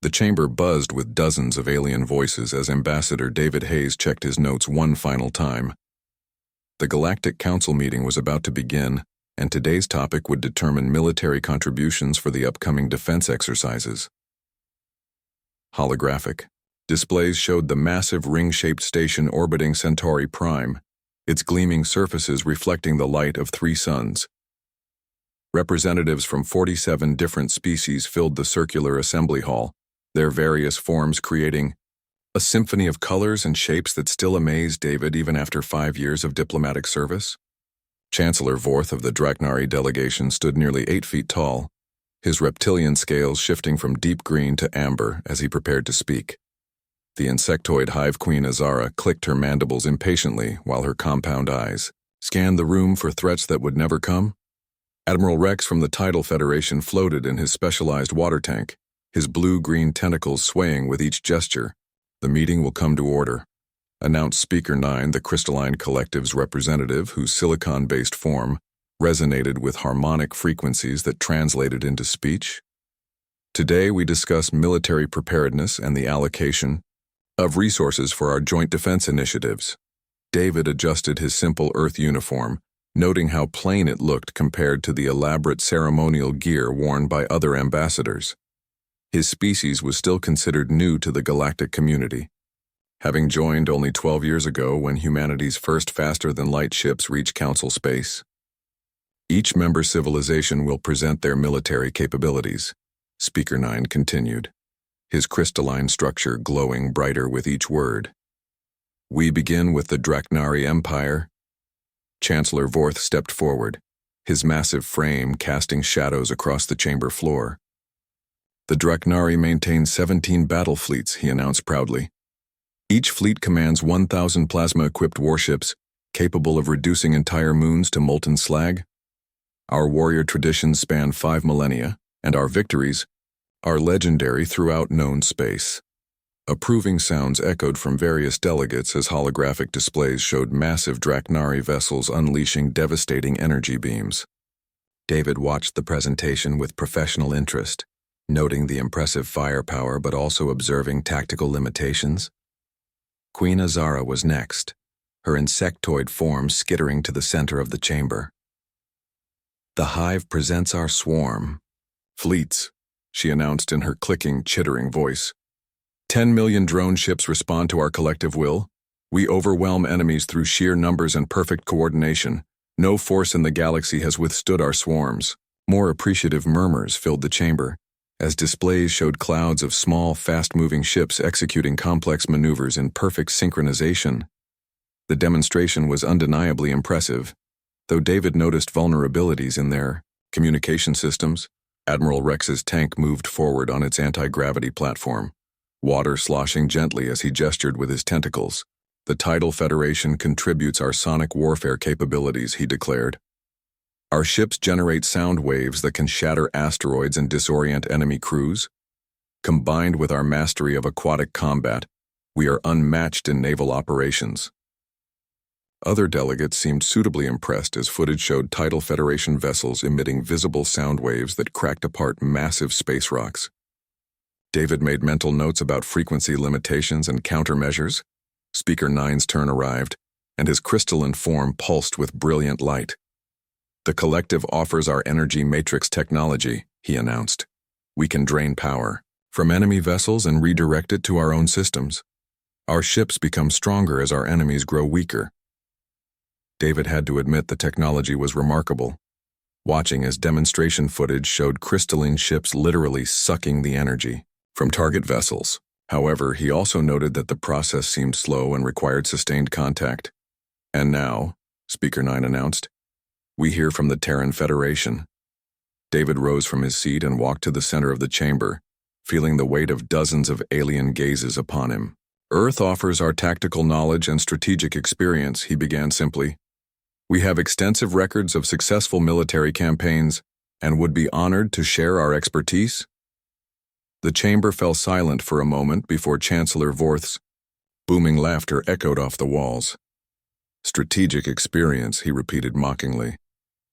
The chamber buzzed with dozens of alien voices as Ambassador David Hayes checked his notes one final time. The Galactic Council meeting was about to begin, and today's topic would determine military contributions for the upcoming defense exercises. Holographic displays showed the massive ring-shaped station orbiting Centauri Prime, its gleaming surfaces reflecting the light of 3 suns. Representatives from 47 different species filled the circular assembly hall, their various forms creating a symphony of colors and shapes that still amaze David even after 5 years of diplomatic service. Chancellor Vorth of the Draknari delegation stood nearly 8 feet tall, his reptilian scales shifting from deep green to amber as he prepared to speak. The insectoid hive queen Azara clicked her mandibles impatiently while her compound eyes scanned the room for threats that would never come. Admiral Rex from the Tidal Federation floated in his specialized water tank, his blue-green tentacles swaying with each gesture. "The meeting will come to order," announced Speaker 9, the Crystalline Collective's representative whose silicon-based form resonated with harmonic frequencies that translated into speech. "Today we discuss military preparedness and the allocation of resources for our joint defense initiatives." David adjusted his simple Earth uniform, noting how plain it looked compared to the elaborate ceremonial gear worn by other ambassadors. His species was still considered new to the galactic community, having joined only 12 years ago when humanity's first faster-than-light ships reached Council space. "Each member civilization will present their military capabilities," Speaker 9 continued, his crystalline structure glowing brighter with each word. "We begin with the Draknari Empire." Chancellor Vorth stepped forward, his massive frame casting shadows across the chamber floor. "The Draknari maintain 17 battle fleets," he announced proudly. "Each fleet commands 1,000 plasma-equipped warships, capable of reducing entire moons to molten slag. Our warrior traditions span 5 millennia, and our victories are legendary throughout known space." Approving sounds echoed from various delegates as holographic displays showed massive Draknari vessels unleashing devastating energy beams. David watched the presentation with professional interest, noting the impressive firepower but also observing tactical limitations. Queen Azara was next, her insectoid form skittering to the center of the chamber. "The hive presents our swarm. Fleets," she announced in her clicking, chittering voice. 10 million drone ships respond to our collective will. We overwhelm enemies through sheer numbers and perfect coordination. No force in the galaxy has withstood our swarms." More appreciative murmurs filled the chamber, as displays showed clouds of small, fast-moving ships executing complex maneuvers in perfect synchronization. The demonstration was undeniably impressive, though David noticed vulnerabilities in their communication systems. Admiral Rex's tank moved forward on its anti-gravity platform, water sloshing gently as he gestured with his tentacles. "The Tidal Federation contributes our sonic warfare capabilities," he declared. "Our ships generate sound waves that can shatter asteroids and disorient enemy crews. Combined with our mastery of aquatic combat, we are unmatched in naval operations." Other delegates seemed suitably impressed as footage showed Tidal Federation vessels emitting visible sound waves that cracked apart massive space rocks. David made mental notes about frequency limitations and countermeasures. Speaker 9's turn arrived, and his crystalline form pulsed with brilliant light. "The collective offers our energy matrix technology," he announced. "We can drain power from enemy vessels and redirect it to our own systems. Our ships become stronger as our enemies grow weaker." David had to admit the technology was remarkable, watching as demonstration footage showed crystalline ships literally sucking the energy from target vessels. However, he also noted that the process seemed slow and required sustained contact. "And now," Speaker 9 announced, "we hear from the Terran Federation." David rose from his seat and walked to the center of the chamber, feeling the weight of dozens of alien gazes upon him. "Earth offers our tactical knowledge and strategic experience," he began simply. "We have extensive records of successful military campaigns and would be honored to share our expertise." The chamber fell silent for a moment before Chancellor Vorth's booming laughter echoed off the walls. "Strategic experience," he repeated mockingly.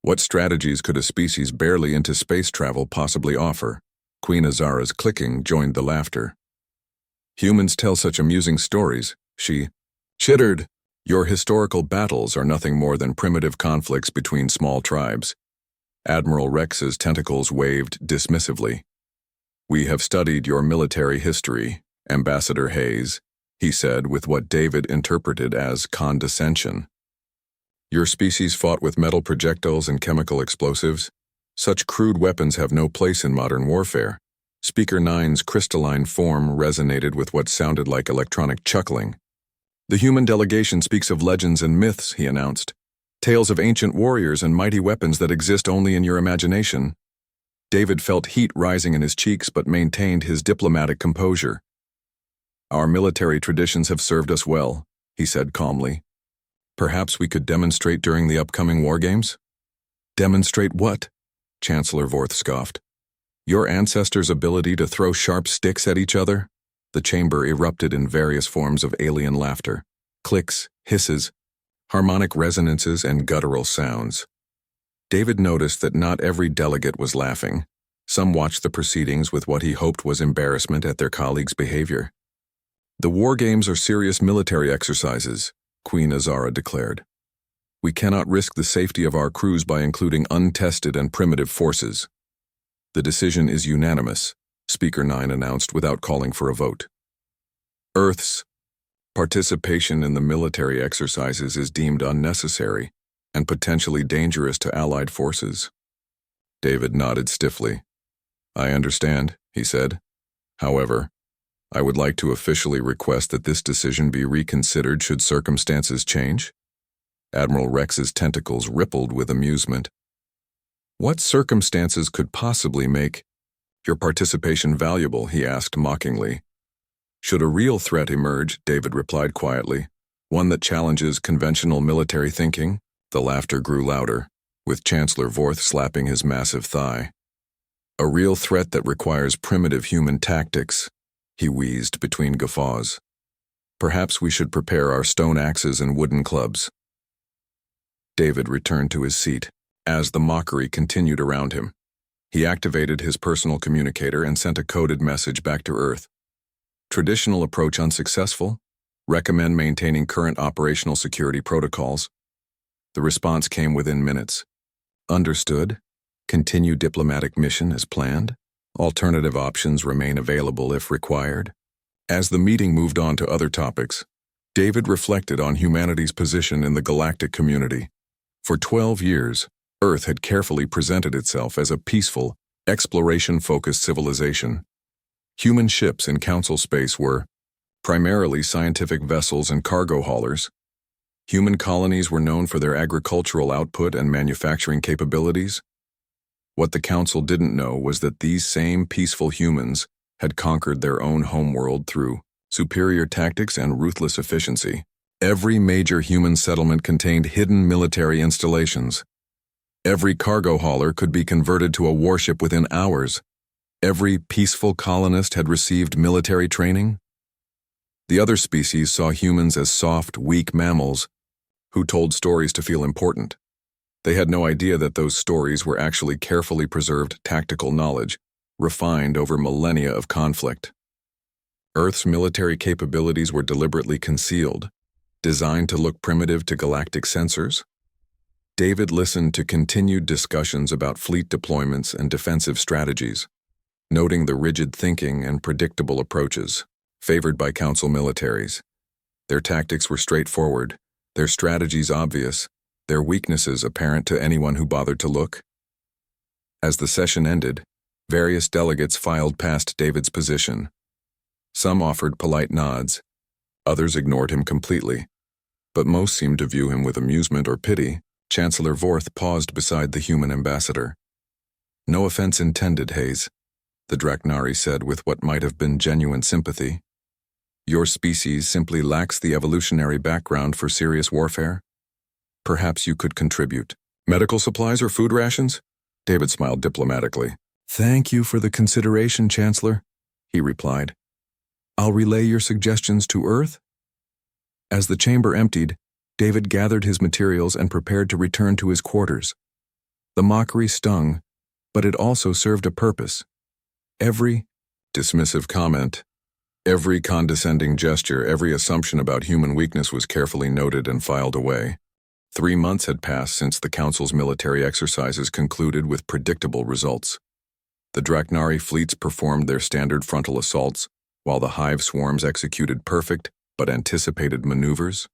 "What strategies could a species barely into space travel possibly offer?" Queen Azara's clicking joined the laughter. Humans tell such amusing stories, she chittered. Your historical battles are nothing more than primitive conflicts between small tribes. Admiral Rex's tentacles waved dismissively. We have studied your military history, Ambassador Hayes, he said with what David interpreted as condescension. Your species fought with metal projectiles and chemical explosives. Such crude weapons have no place in modern warfare. Speaker 9's crystalline form resonated with what sounded like electronic chuckling. The human delegation speaks of legends and myths, he announced. Tales of ancient warriors and mighty weapons that exist only in your imagination. David felt heat rising in his cheeks but maintained his diplomatic composure. Our military traditions have served us well, he said calmly. Perhaps we could demonstrate during the upcoming war games? Demonstrate what? Chancellor Vorth scoffed. Your ancestors' ability to throw sharp sticks at each other? The chamber erupted in various forms of alien laughter. Clicks, hisses, harmonic resonances, and guttural sounds. David noticed that not every delegate was laughing. Some watched the proceedings with what he hoped was embarrassment at their colleagues' behavior. The war games are serious military exercises, Queen Azara declared. We cannot risk the safety of our crews by including untested and primitive forces. The decision is unanimous, Speaker 9 announced without calling for a vote. Earth's participation in the military exercises is deemed unnecessary and potentially dangerous to Allied forces. David nodded stiffly. I understand, he said. However, I would like to officially request that this decision be reconsidered should circumstances change. Admiral Rex's tentacles rippled with amusement. What circumstances could possibly make your participation valuable, he asked mockingly. Should a real threat emerge, David replied quietly, one that challenges conventional military thinking? The laughter grew louder, with Chancellor Vorth slapping his massive thigh. A real threat that requires primitive human tactics, he wheezed between guffaws. Perhaps we should prepare our stone axes and wooden clubs. David returned to his seat, as the mockery continued around him. He activated his personal communicator and sent a coded message back to Earth. Traditional approach unsuccessful? Recommend maintaining current operational security protocols. The response came within minutes. Understood. Continue diplomatic mission as planned. Alternative options remain available if required. As the meeting moved on to other topics, David reflected on humanity's position in the galactic community. For 12 years, Earth had carefully presented itself as a peaceful, exploration-focused civilization. Human ships in Council space were primarily scientific vessels and cargo haulers. Human colonies were known for their agricultural output and manufacturing capabilities. What the Council didn't know was that these same peaceful humans had conquered their own homeworld through superior tactics and ruthless efficiency. Every major human settlement contained hidden military installations. Every cargo hauler could be converted to a warship within hours. Every peaceful colonist had received military training. The other species saw humans as soft, weak mammals who told stories to feel important. They had no idea that those stories were actually carefully preserved tactical knowledge, refined over millennia of conflict. Earth's military capabilities were deliberately concealed, designed to look primitive to galactic sensors. David listened to continued discussions about fleet deployments and defensive strategies, noting the rigid thinking and predictable approaches favored by Council militaries. Their tactics were straightforward, their strategies obvious, their weaknesses apparent to anyone who bothered to look. As the session ended, various delegates filed past David's position. Some offered polite nods, others ignored him completely, but most seemed to view him with amusement or pity. Chancellor Vorth paused beside the human ambassador. No offense intended, Hayes, the Draknari said with what might have been genuine sympathy. Your species simply lacks the evolutionary background for serious warfare. Perhaps you could contribute. Medical supplies or food rations? David smiled diplomatically. Thank you for the consideration, Chancellor, he replied. I'll relay your suggestions to Earth. As the chamber emptied, David gathered his materials and prepared to return to his quarters. The mockery stung, but it also served a purpose. Every dismissive comment, every condescending gesture, every assumption about human weakness was carefully noted and filed away. 3 months had passed since the Council's military exercises concluded with predictable results. The Draknari fleets performed their standard frontal assaults, while the hive swarms executed perfect but anticipated maneuvers.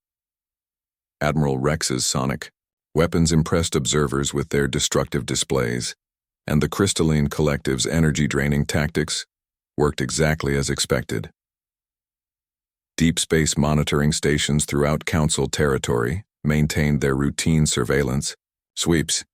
Admiral Rex's sonic weapons impressed observers with their destructive displays, and the Crystalline Collective's energy-draining tactics worked exactly as expected. Deep space monitoring stations throughout Council territory maintained their routine surveillance sweeps.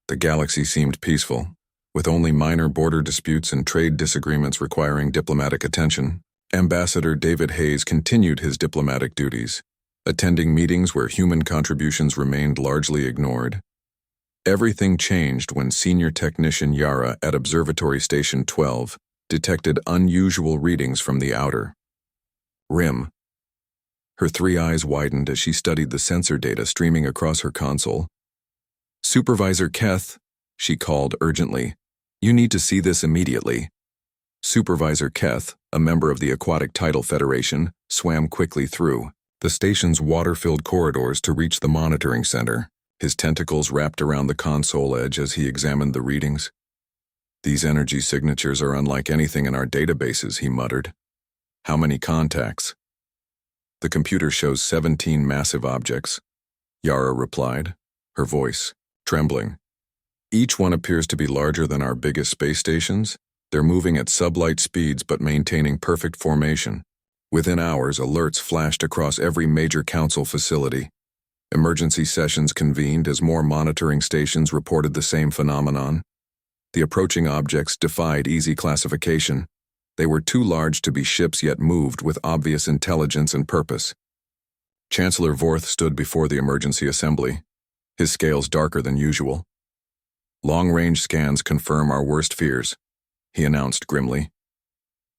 The galaxy seemed peaceful, with only minor border disputes and trade disagreements requiring diplomatic attention. Ambassador David Hayes continued his diplomatic duties, attending meetings where human contributions remained largely ignored. Everything changed when Senior Technician Yara at Observatory Station 12 detected unusual readings from the outer rim. Her 3 eyes widened as she studied the sensor data streaming across her console. "Supervisor Keth," she called urgently, "you need to see this immediately." Supervisor Keth, a member of the Aquatic Tidal Federation, swam quickly through the station's water-filled corridors to reach the monitoring center, his tentacles wrapped around the console edge as he examined the readings. "These energy signatures are unlike anything in our databases," he muttered. "How many contacts?" "The computer shows 17 massive objects," Yara replied, her voice trembling. "Each one appears to be larger than our biggest space stations. They're moving at sublight speeds but maintaining perfect formation. Within hours, alerts flashed across every major council facility. Emergency sessions convened as more monitoring stations reported the same phenomenon. The approaching objects defied easy classification. They were too large to be ships, yet moved with obvious intelligence and purpose." Chancellor Vorth stood before the emergency assembly, his scales darker than usual. "Long-range scans confirm our worst fears," he announced grimly.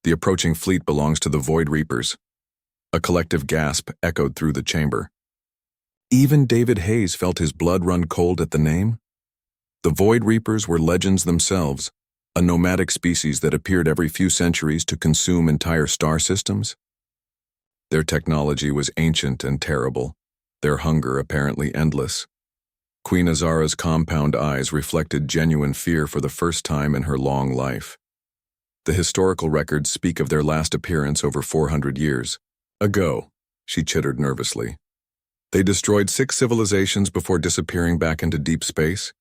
"The approaching fleet belongs to the Void Reapers." A collective gasp echoed through the chamber. Even David Hayes felt his blood run cold at the name. The Void Reapers were legends themselves, a nomadic species that appeared every few centuries to consume entire star systems. Their technology was ancient and terrible, their hunger apparently endless. Queen Azara's compound eyes reflected genuine fear for the first time in her long life. The historical records speak of their last appearance over 400 years ago, she chittered nervously. "They destroyed 6 civilizations before disappearing back into deep space.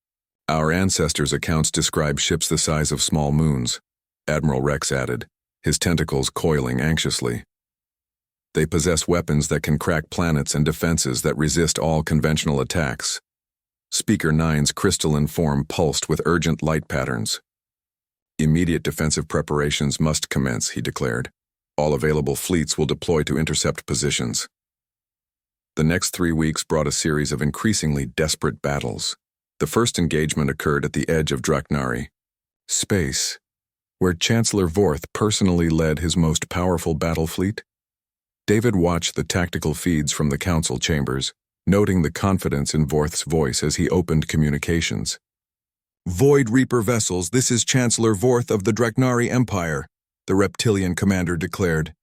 Our ancestors' accounts describe ships the size of small moons," Admiral Rex added, his tentacles coiling anxiously. "They possess weapons that can crack planets and defenses that resist all conventional attacks." Speaker 9's crystalline form pulsed with urgent light patterns. "Immediate defensive preparations must commence," he declared. "All available fleets will deploy to intercept positions." The next 3 weeks brought a series of increasingly desperate battles. The first engagement occurred at the edge of Draknari space, where Chancellor Vorth personally led his most powerful battle fleet. David watched the tactical feeds from the council chambers, noting the confidence in Vorth's voice as he opened communications. "Void Reaper vessels, this is Chancellor Vorth of the Draknari Empire," the reptilian commander declared.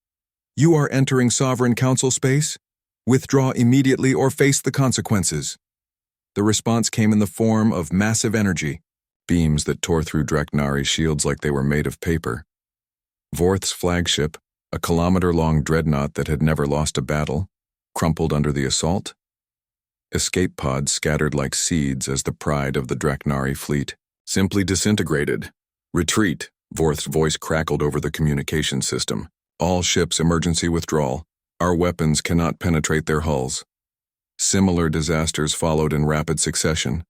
"You are entering Sovereign Council space? Withdraw immediately or face the consequences." The response came in the form of massive energy, beams that tore through Draknari's shields like they were made of paper. Vorth's flagship, a kilometer-long dreadnought that had never lost a battle, crumpled under the assault. Escape pods scattered like seeds as the pride of the Draknari fleet simply disintegrated. "Retreat," Vorth's voice crackled over the communication system. "All ships emergency withdrawal. Our weapons cannot penetrate their hulls." Similar disasters followed in rapid succession.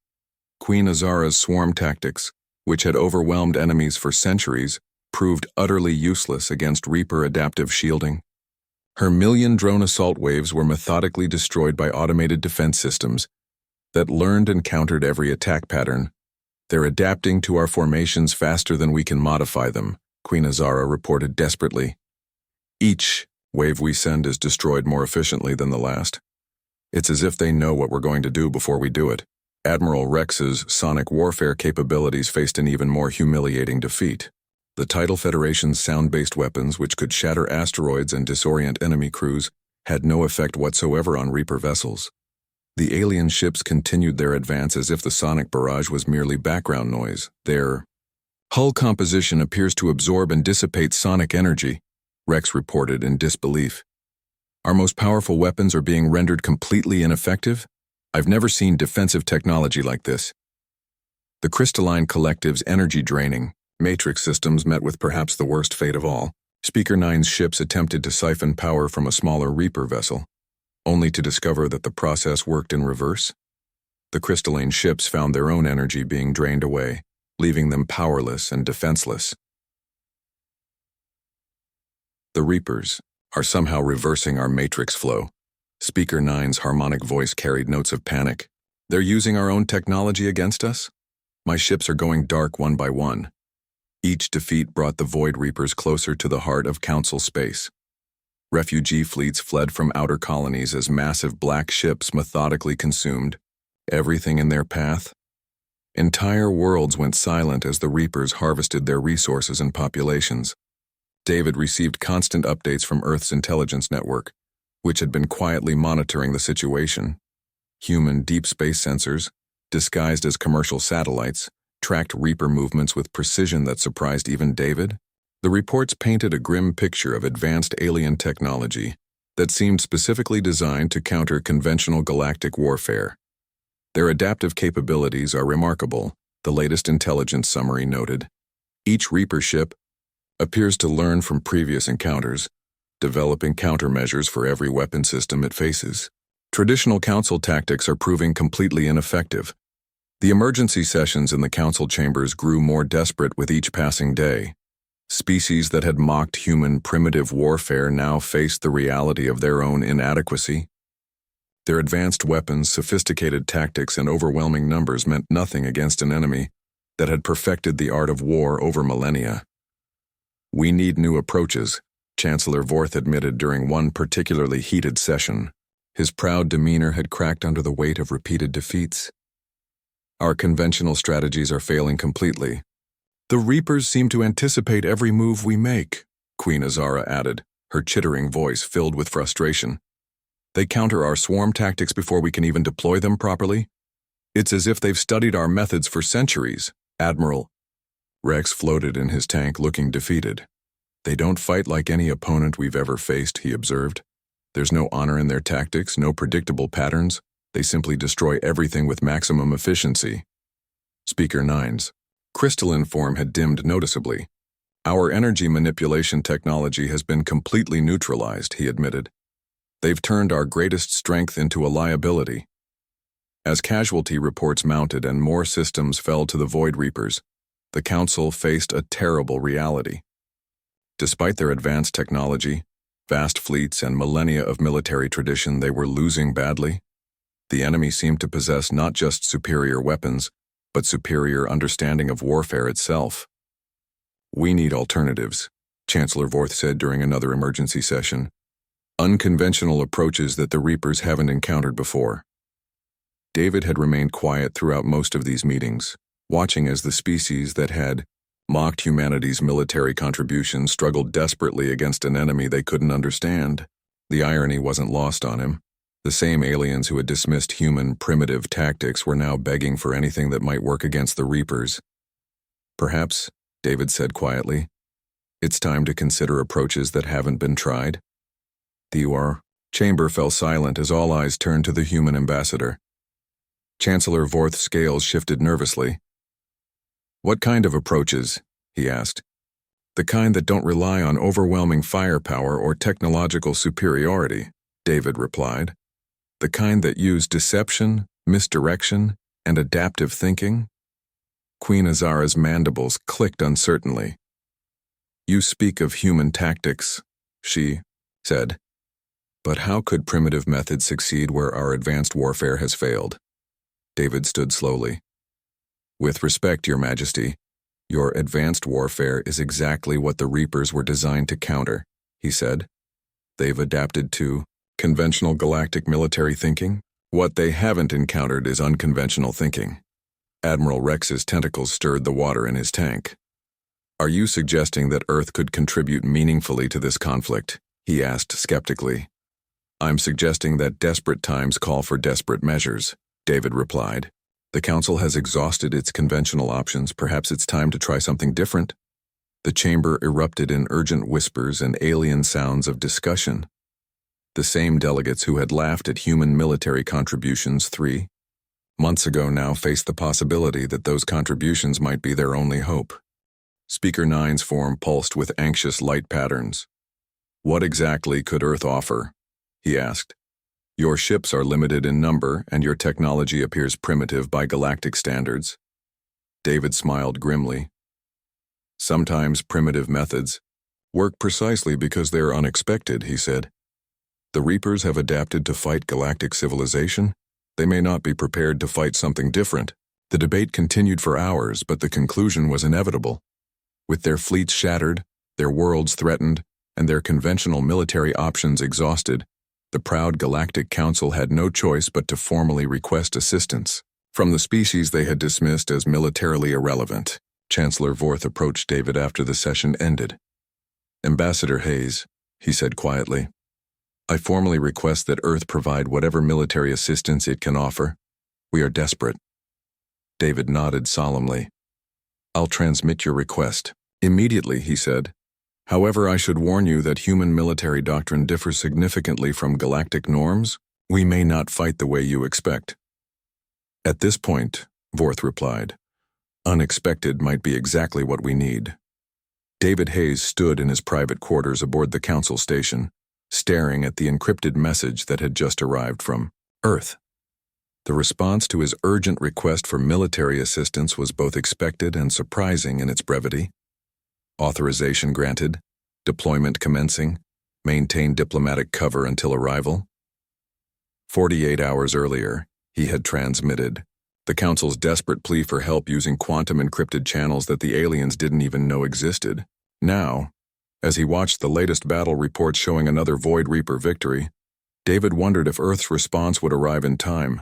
Queen Azara's swarm tactics, which had overwhelmed enemies for centuries, proved utterly useless against Reaper adaptive shielding. Her million drone assault waves were methodically destroyed by automated defense systems that learned and countered every attack pattern. "They're adapting to our formations faster than we can modify them," Queen Azara reported desperately. "Each wave we send is destroyed more efficiently than the last. It's as if they know what we're going to do before we do it." Admiral Rex's sonic warfare capabilities faced an even more humiliating defeat. The Tidal Federation's sound-based weapons, which could shatter asteroids and disorient enemy crews, had no effect whatsoever on Reaper vessels. The alien ships continued their advance as if the sonic barrage was merely background noise. Their hull composition appears to absorb and dissipate sonic energy, Rex reported in disbelief. Our most powerful weapons are being rendered completely ineffective? I've never seen defensive technology like this. The crystalline collective's energy-draining matrix systems met with perhaps the worst fate of all. Speaker 9's ships attempted to siphon power from a smaller Reaper vessel, only to discover that the process worked in reverse. The crystalline ships found their own energy being drained away, leaving them powerless and defenseless. The Reapers are somehow reversing our matrix flow. Speaker 9's harmonic voice carried notes of panic. They're using our own technology against us? My ships are going dark one by one. Each defeat brought the Void Reapers closer to the heart of Council space. Refugee fleets fled from outer colonies as massive black ships methodically consumed everything in their path. Entire worlds went silent as the Reapers harvested their resources and populations. David received constant updates from Earth's intelligence network, which had been quietly monitoring the situation. Human deep space sensors, disguised as commercial satellites, tracked Reaper movements with precision that surprised even David. The reports painted a grim picture of advanced alien technology that seemed specifically designed to counter conventional galactic warfare. Their adaptive capabilities are remarkable, the latest intelligence summary noted. Each Reaper ship appears to learn from previous encounters, developing countermeasures for every weapon system it faces. Traditional Council tactics are proving completely ineffective. The emergency sessions in the Council chambers grew more desperate with each passing day. Species that had mocked human primitive warfare now faced the reality of their own inadequacy. Their advanced weapons, sophisticated tactics, and overwhelming numbers meant nothing against an enemy that had perfected the art of war over millennia. We need new approaches, Chancellor Vorth admitted during one particularly heated session. His proud demeanor had cracked under the weight of repeated defeats. Our conventional strategies are failing completely. The Reapers seem to anticipate every move we make, Queen Azara added, her chittering voice filled with frustration. They counter our swarm tactics before we can even deploy them properly. It's as if they've studied our methods for centuries, Admiral. Rex floated in his tank looking defeated. They don't fight like any opponent we've ever faced, he observed. There's no honor in their tactics, no predictable patterns. They simply destroy everything with maximum efficiency. Speaker 9's crystalline form had dimmed noticeably. Our energy manipulation technology has been completely neutralized, he admitted. They've turned our greatest strength into a liability. As casualty reports mounted and more systems fell to the Void Reapers, the Council faced a terrible reality. Despite their advanced technology, vast fleets, and millennia of military tradition, they were losing badly. The enemy seemed to possess not just superior weapons, but superior understanding of warfare itself. We need alternatives, Chancellor Vorth said during another emergency session. Unconventional approaches that the Reapers haven't encountered before. David had remained quiet throughout most of these meetings, watching as the species that had mocked humanity's military contributions struggled desperately against an enemy they couldn't understand. The irony wasn't lost on him. The same aliens who had dismissed human primitive tactics were now begging for anything that might work against the Reapers. Perhaps, David said quietly, it's time to consider approaches that haven't been tried. The UR chamber fell silent as all eyes turned to the human ambassador. Chancellor Vorth's scales shifted nervously. What kind of approaches? He asked. The kind that don't rely on overwhelming firepower or technological superiority, David replied. The kind that use deception, misdirection, and adaptive thinking? Queen Azara's mandibles clicked uncertainly. You speak of human tactics, she said. But how could primitive methods succeed where our advanced warfare has failed? David stood slowly. With respect, Your Majesty, your advanced warfare is exactly what the Reapers were designed to counter, he said. They've adapted to conventional galactic military thinking. What they haven't encountered is unconventional thinking. Admiral Rex's tentacles stirred the water in his tank. Are you suggesting that Earth could contribute meaningfully to this conflict? He asked skeptically. I'm suggesting that desperate times call for desperate measures, David replied. The Council has exhausted its conventional options. Perhaps it's time to try something different. The chamber erupted in urgent whispers and alien sounds of discussion. The same delegates who had laughed at human military contributions 3 months ago now faced the possibility that those contributions might be their only hope. Speaker 9's form pulsed with anxious light patterns. What exactly could Earth offer? He asked. Your ships are limited in number, and your technology appears primitive by galactic standards. David smiled grimly. Sometimes primitive methods work precisely because they are unexpected, he said. The Reapers have adapted to fight galactic civilization. They may not be prepared to fight something different. The debate continued for hours, but the conclusion was inevitable. With their fleets shattered, their worlds threatened, and their conventional military options exhausted, the proud Galactic Council had no choice but to formally request assistance from the species they had dismissed as militarily irrelevant. Chancellor Vorth approached David after the session ended. Ambassador Hayes, he said quietly, I formally request that Earth provide whatever military assistance it can offer. We are desperate. David nodded solemnly. I'll transmit your request. Immediately, he said. However, I should warn you that human military doctrine differs significantly from galactic norms. We may not fight the way you expect. At this point, Vorth replied, unexpected might be exactly what we need. David Hayes stood in his private quarters aboard the Council station, staring at the encrypted message that had just arrived from Earth. The response to his urgent request for military assistance was both expected and surprising in its brevity. Authorization granted, deployment commencing, maintain diplomatic cover until arrival. 48 hours earlier, he had transmitted the Council's desperate plea for help using quantum-encrypted channels that the aliens didn't even know existed. Now, as he watched the latest battle reports showing another Void Reaper victory, David wondered if Earth's response would arrive in time.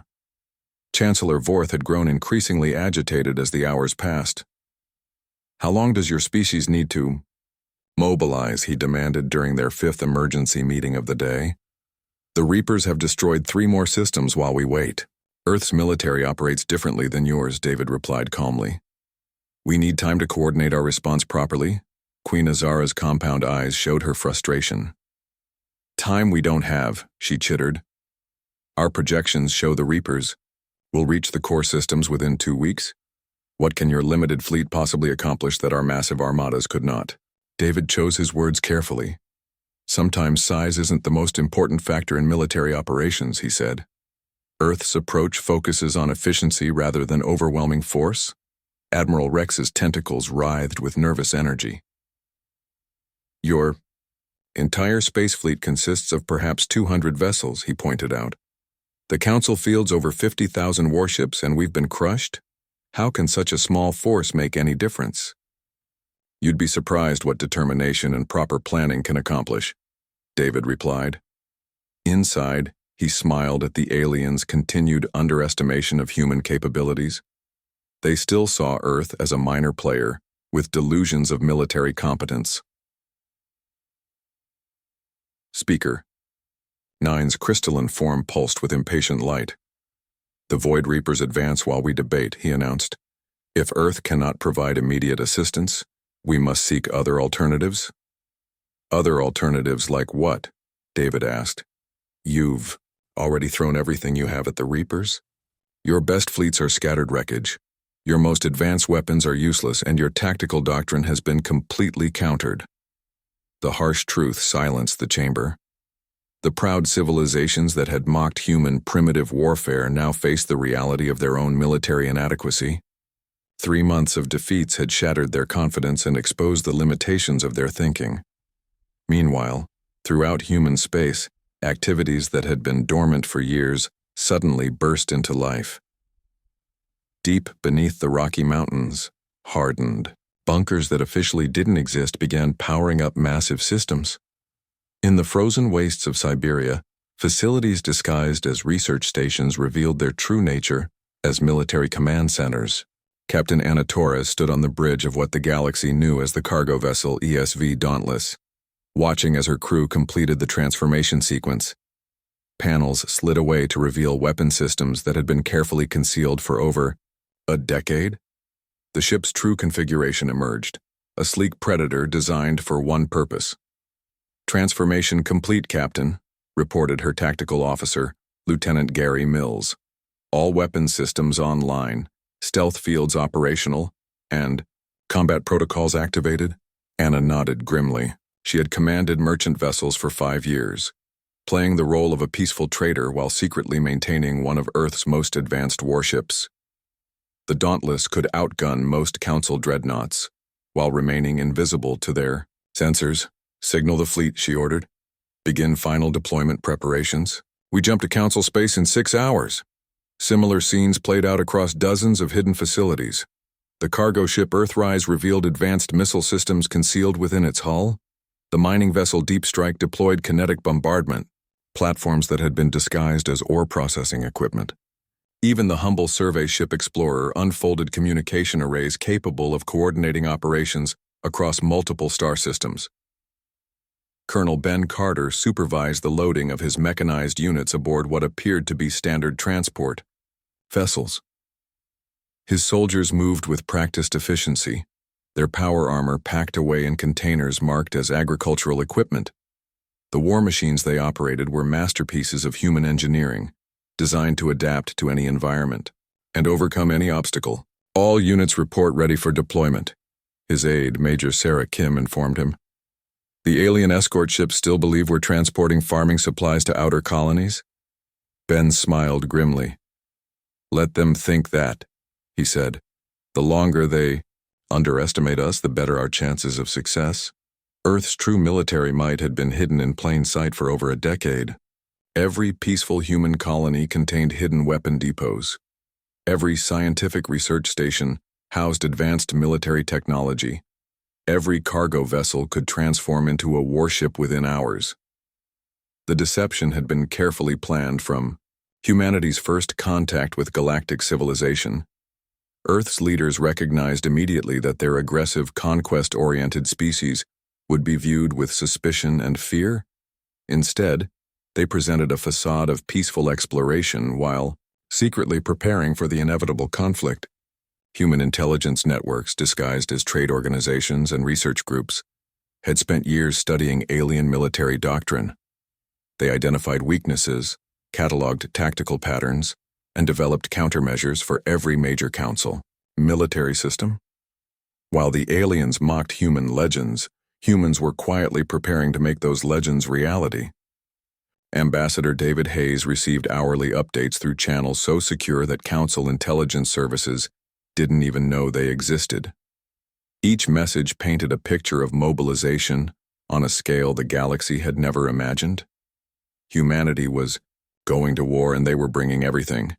Chancellor Vorth had grown increasingly agitated as the hours passed. How long does your species need to mobilize, he demanded during their 5th emergency meeting of the day. The Reapers have destroyed 3 more systems while we wait. Earth's military operates differently than yours, David replied calmly. We need time to coordinate our response properly. Queen Azara's compound eyes showed her frustration. Time we don't have, she chittered. Our projections show the Reapers will reach the core systems within 2 weeks. What can your limited fleet possibly accomplish that our massive armadas could not? David chose his words carefully. Sometimes size isn't the most important factor in military operations, he said. Earth's approach focuses on efficiency rather than overwhelming force. Admiral Rex's tentacles writhed with nervous energy. Your entire space fleet consists of perhaps 200 vessels, he pointed out. The Council fields over 50,000 warships and we've been crushed? How can such a small force make any difference? You'd be surprised what determination and proper planning can accomplish, David replied. Inside, he smiled at the aliens' continued underestimation of human capabilities. They still saw Earth as a minor player, with delusions of military competence. Speaker 9's crystalline form pulsed with impatient light. The Void Reapers advance while we debate, he announced. If Earth cannot provide immediate assistance, we must seek other alternatives. Other alternatives like what? David asked. You've already thrown everything you have at the Reapers? Your best fleets are scattered wreckage. Your most advanced weapons are useless, and your tactical doctrine has been completely countered. The harsh truth silenced the chamber. The proud civilizations that had mocked human primitive warfare now faced the reality of their own military inadequacy. 3 months of defeats had shattered their confidence and exposed the limitations of their thinking. Meanwhile, throughout human space, activities that had been dormant for years suddenly burst into life. Deep beneath the Rocky Mountains, hardened, bunkers that officially didn't exist began powering up massive systems. In the frozen wastes of Siberia, facilities disguised as research stations revealed their true nature as military command centers. Captain Anna Torres stood on the bridge of what the galaxy knew as the cargo vessel ESV Dauntless, watching as her crew completed the transformation sequence. Panels slid away to reveal weapon systems that had been carefully concealed for over a decade. The ship's true configuration emerged, a sleek predator designed for one purpose. "Transformation complete, Captain," reported her tactical officer, Lieutenant Gary Mills. "All weapon systems online, stealth fields operational, and combat protocols activated." Anna nodded grimly. She had commanded merchant vessels for 5 years, playing the role of a peaceful trader while secretly maintaining one of Earth's most advanced warships. The Dauntless could outgun most Council dreadnoughts, while remaining invisible to their sensors. "Signal the fleet," she ordered. "Begin final deployment preparations." "We jumped to Council space in 6 hours. Similar scenes played out across dozens of hidden facilities. The cargo ship Earthrise revealed advanced missile systems concealed within its hull. The mining vessel Deep Strike deployed kinetic bombardment, platforms that had been disguised as ore processing equipment. Even the humble survey ship Explorer unfolded communication arrays capable of coordinating operations across multiple star systems. Colonel Ben Carter supervised the loading of his mechanized units aboard what appeared to be standard transport vessels. His soldiers moved with practiced efficiency, their power armor packed away in containers marked as agricultural equipment. The war machines they operated were masterpieces of human engineering, designed to adapt to any environment and overcome any obstacle. "All units report ready for deployment," his aide, Major Sarah Kim, informed him. "The alien escort ships still believe we're transporting farming supplies to outer colonies?" Ben smiled grimly. "Let them think that," he said. "The longer they underestimate us, the better our chances of success." Earth's true military might had been hidden in plain sight for over a decade. Every peaceful human colony contained hidden weapon depots. Every scientific research station housed advanced military technology. Every cargo vessel could transform into a warship within hours. The deception had been carefully planned from humanity's first contact with galactic civilization. Earth's leaders recognized immediately that their aggressive, conquest-oriented species would be viewed with suspicion and fear. Instead, they presented a facade of peaceful exploration while secretly preparing for the inevitable conflict. Human intelligence networks, disguised as trade organizations and research groups, had spent years studying alien military doctrine. They identified weaknesses, cataloged tactical patterns, and developed countermeasures for every major council military system. While the aliens mocked human legends, humans were quietly preparing to make those legends reality. Ambassador David Hayes received hourly updates through channels so secure that Council intelligence services didn't even know they existed. Each message painted a picture of mobilization on a scale the galaxy had never imagined. Humanity was going to war and they were bringing everything.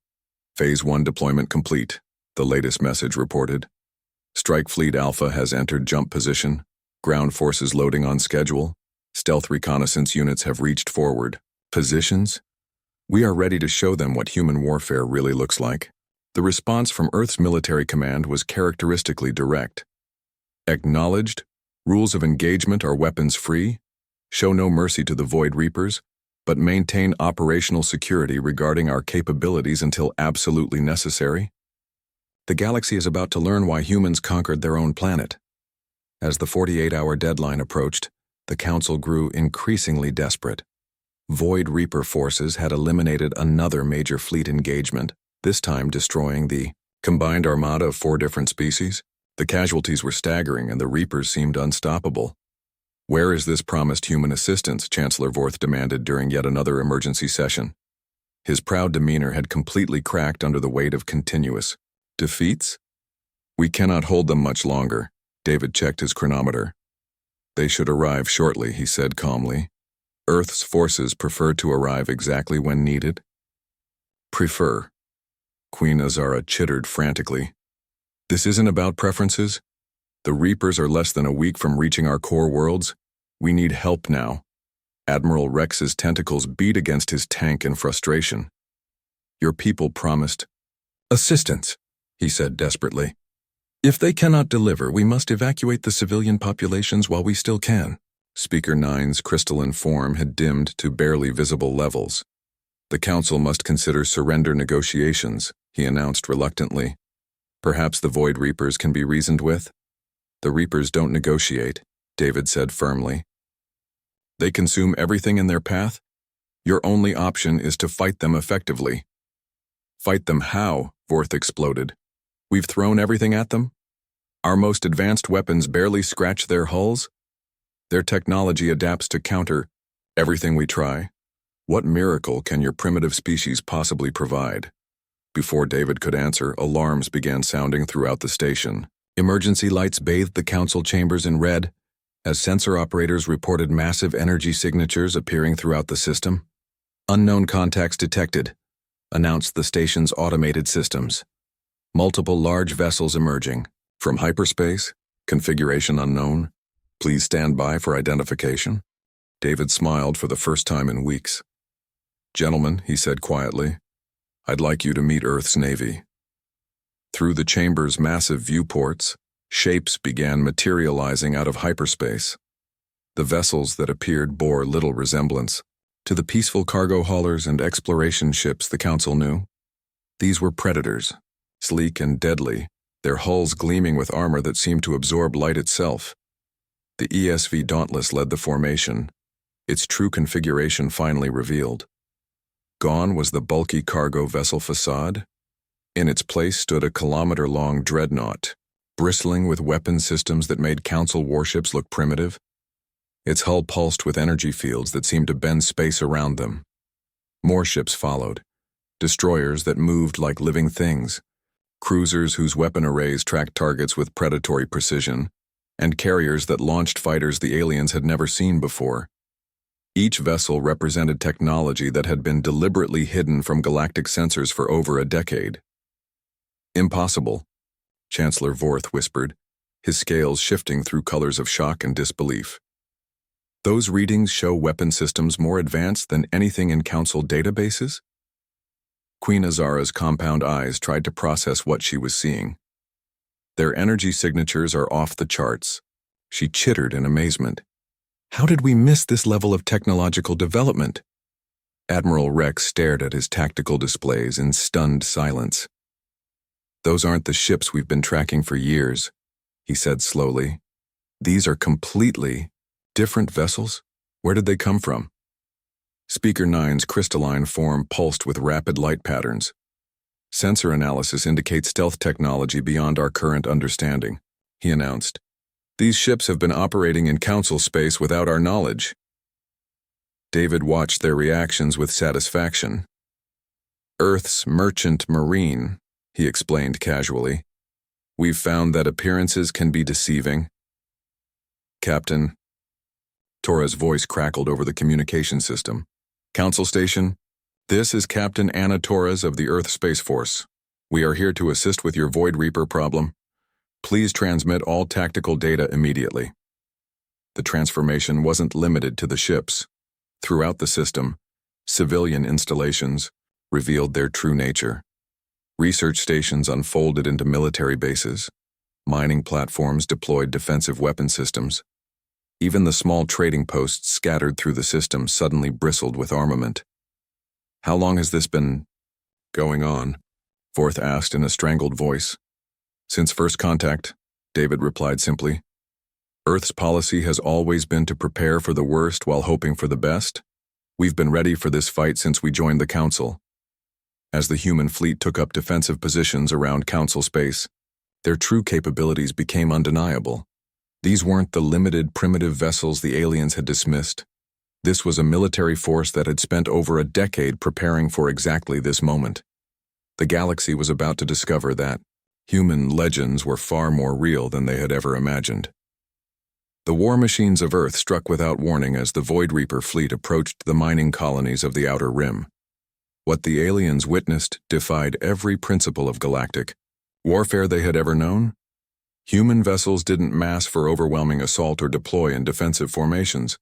Phase 1 deployment complete, the latest message reported. Strike Fleet Alpha has entered jump position. Ground forces loading on schedule. Stealth reconnaissance units have reached forward positions. We are ready to show them what human warfare really looks like. The response from Earth's military command was characteristically direct. Acknowledged, rules of engagement are weapons free. Show no mercy to the Void Reapers, but maintain operational security regarding our capabilities until absolutely necessary. The galaxy is about to learn why humans conquered their own planet. As the 48-hour deadline approached, the Council grew increasingly desperate. Void Reaper forces had eliminated another major fleet engagement, this time destroying the combined armada of 4 different species. The casualties were staggering and the Reapers seemed unstoppable. "Where is this promised human assistance?" Chancellor Vorth demanded during yet another emergency session. His proud demeanor had completely cracked under the weight of continuous defeats. "We cannot hold them much longer." David checked his chronometer. "They should arrive shortly," he said calmly. "Earth's forces prefer to arrive exactly when needed." "Prefer." Queen Azara chittered frantically. "This isn't about preferences. The Reapers are less than a week from reaching our core worlds. We need help now." Admiral Rex's tentacles beat against his tank in frustration. "Your people promised assistance," he said desperately. If they cannot deliver, we must evacuate the civilian populations while we still can. Speaker 9's crystalline form had dimmed to barely visible levels. The Council must consider surrender negotiations, he announced reluctantly. Perhaps the Void Reapers can be reasoned with? The Reapers don't negotiate, David said firmly. They consume everything in their path? Your only option is to fight them effectively. Fight them how? Vorth exploded. We've thrown everything at them? Our most advanced weapons barely scratch their hulls? Their technology adapts to counter everything we try. What miracle can your primitive species possibly provide? Before David could answer, alarms began sounding throughout the station. Emergency lights bathed the council chambers in red, as sensor operators reported massive energy signatures appearing throughout the system. Unknown contacts detected, announced the station's automated systems. Multiple large vessels emerging. From hyperspace, configuration unknown. Please stand by for identification. David smiled for the first time in weeks. Gentlemen, he said quietly, I'd like you to meet Earth's Navy. Through the chamber's massive viewports, shapes began materializing out of hyperspace. The vessels that appeared bore little resemblance to the peaceful cargo haulers and exploration ships the Council knew. These were predators, sleek and deadly, their hulls gleaming with armor that seemed to absorb light itself. The ESV Dauntless led the formation, its true configuration finally revealed. Gone was the bulky cargo vessel facade. In its place stood a kilometer-long dreadnought, bristling with weapon systems that made Council warships look primitive. Its hull pulsed with energy fields that seemed to bend space around them. More ships followed, destroyers that moved like living things, cruisers whose weapon arrays tracked targets with predatory precision, and carriers that launched fighters the aliens had never seen before. Each vessel represented technology that had been deliberately hidden from galactic sensors for over a decade. Impossible, Chancellor Vorth whispered, his scales shifting through colors of shock and disbelief. Those readings show weapon systems more advanced than anything in Council databases? Queen Azara's compound eyes tried to process what she was seeing. Their energy signatures are off the charts. She chittered in amazement. How did we miss this level of technological development? Admiral Rex stared at his tactical displays in stunned silence. Those aren't the ships we've been tracking for years, he said slowly. These are completely different vessels? Where did they come from? Speaker 9's crystalline form pulsed with rapid light patterns. Sensor analysis indicates stealth technology beyond our current understanding, he announced. These ships have been operating in Council space without our knowledge. David watched their reactions with satisfaction. Earth's merchant marine, he explained casually. We've found that appearances can be deceiving. Captain. Torres' voice crackled over the communication system. Council Station, this is Captain Anna Torres of the Earth Space Force. We are here to assist with your Void Reaper problem. Please transmit all tactical data immediately. The transformation wasn't limited to the ships. Throughout the system, civilian installations revealed their true nature. Research stations unfolded into military bases. Mining platforms deployed defensive weapon systems. Even the small trading posts scattered through the system suddenly bristled with armament. How long has this been going on? Vorth asked in a strangled voice. Since first contact, David replied simply. Earth's policy has always been to prepare for the worst while hoping for the best. We've been ready for this fight since we joined the Council. As the human fleet took up defensive positions around Council space, their true capabilities became undeniable. These weren't the limited primitive vessels the aliens had dismissed. This was a military force that had spent over a decade preparing for exactly this moment. The galaxy was about to discover that human legends were far more real than they had ever imagined. The war machines of Earth struck without warning as the Void Reaper fleet approached the mining colonies of the Outer Rim. What the aliens witnessed defied every principle of galactic warfare they had ever known. Human vessels didn't mass for overwhelming assault or deploy in defensive formations.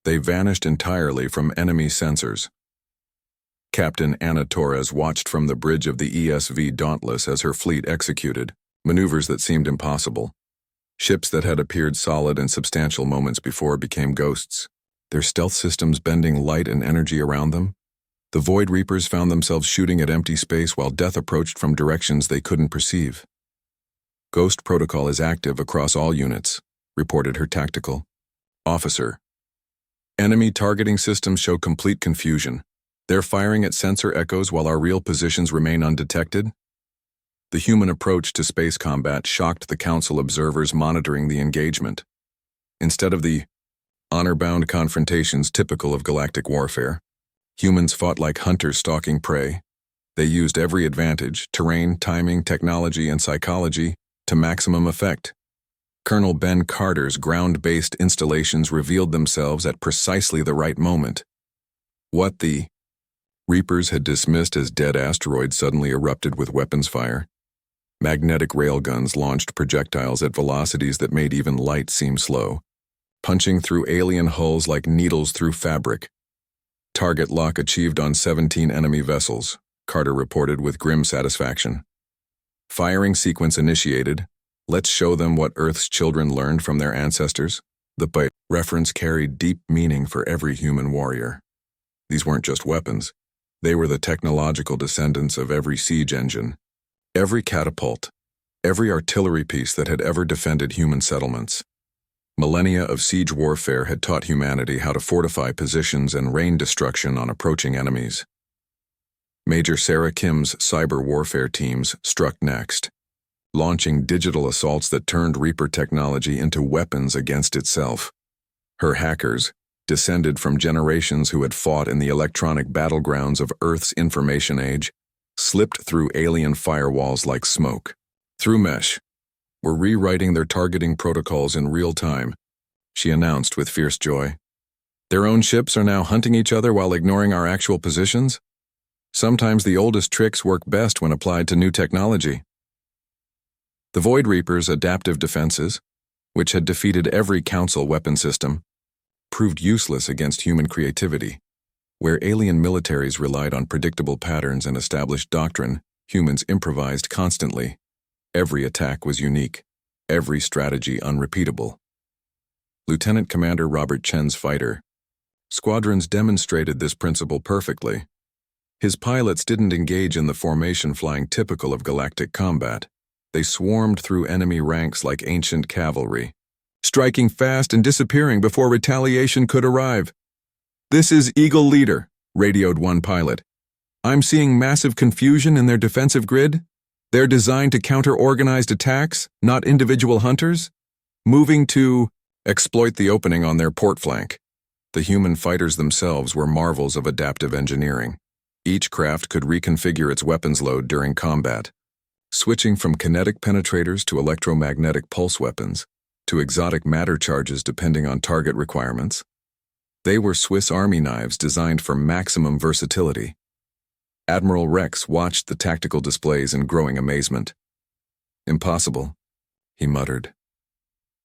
They vanished entirely from enemy sensors. Captain Anna Torres watched from the bridge of the ESV Dauntless as her fleet executed, Maneuvers that seemed impossible. Ships that had appeared solid and substantial moments before became ghosts, their stealth systems bending light and energy around them. The Void Reapers found themselves shooting at empty space while death approached from directions they couldn't perceive. Ghost protocol is active across all units, reported her tactical officer. Enemy targeting systems show complete confusion. They're firing at sensor echoes while our real positions remain undetected. The human approach to space combat shocked the Council observers monitoring the engagement. Instead of the honor-bound confrontations typical of galactic warfare, humans fought like hunters stalking prey. They used every advantage, terrain, timing, technology, and psychology, to maximum effect. Colonel Ben Carter's ground-based installations revealed themselves at precisely the right moment. What the Reapers had dismissed as dead asteroids suddenly erupted with weapons fire. Magnetic railguns launched projectiles at velocities that made even light seem slow, punching through alien hulls like needles through fabric. Target lock achieved on 17 enemy vessels, Carter reported with grim satisfaction. Firing sequence initiated. Let's show them what Earth's children learned from their ancestors. The reference carried deep meaning for every human warrior. These weren't just weapons. They were the technological descendants of every siege engine, every catapult, every artillery piece that had ever defended human settlements. Millennia of siege warfare had taught humanity how to fortify positions and rain destruction on approaching enemies. Major Sarah Kim's cyber warfare teams struck next, launching digital assaults that turned Reaper technology into weapons against itself. Her hackers, descended from generations who had fought in the electronic battlegrounds of Earth's information age, slipped through alien firewalls like smoke. Through mesh, were rewriting their targeting protocols in real time, she announced with fierce joy. Their own ships are now hunting each other while ignoring our actual positions? Sometimes the oldest tricks work best when applied to new technology. The Void Reapers' adaptive defenses, which had defeated every Council weapon system, proved useless against human creativity. Where alien militaries relied on predictable patterns and established doctrine, humans improvised constantly. Every attack was unique, every strategy unrepeatable. Lieutenant Commander Robert Chen's fighter squadrons demonstrated this principle perfectly. His pilots didn't engage in the formation flying typical of galactic combat. They swarmed through enemy ranks like ancient cavalry, striking fast and disappearing before retaliation could arrive. "This is Eagle Leader," radioed one pilot. "I'm seeing massive confusion in their defensive grid. They're designed to counter organized attacks, not individual hunters. Moving to exploit the opening on their port flank." The human fighters themselves were marvels of adaptive engineering. Each craft could reconfigure its weapons load during combat, switching from kinetic penetrators to electromagnetic pulse weapons, to exotic matter charges depending on target requirements. They were Swiss Army knives designed for maximum versatility. Admiral Rex watched the tactical displays in growing amazement. "Impossible," he muttered.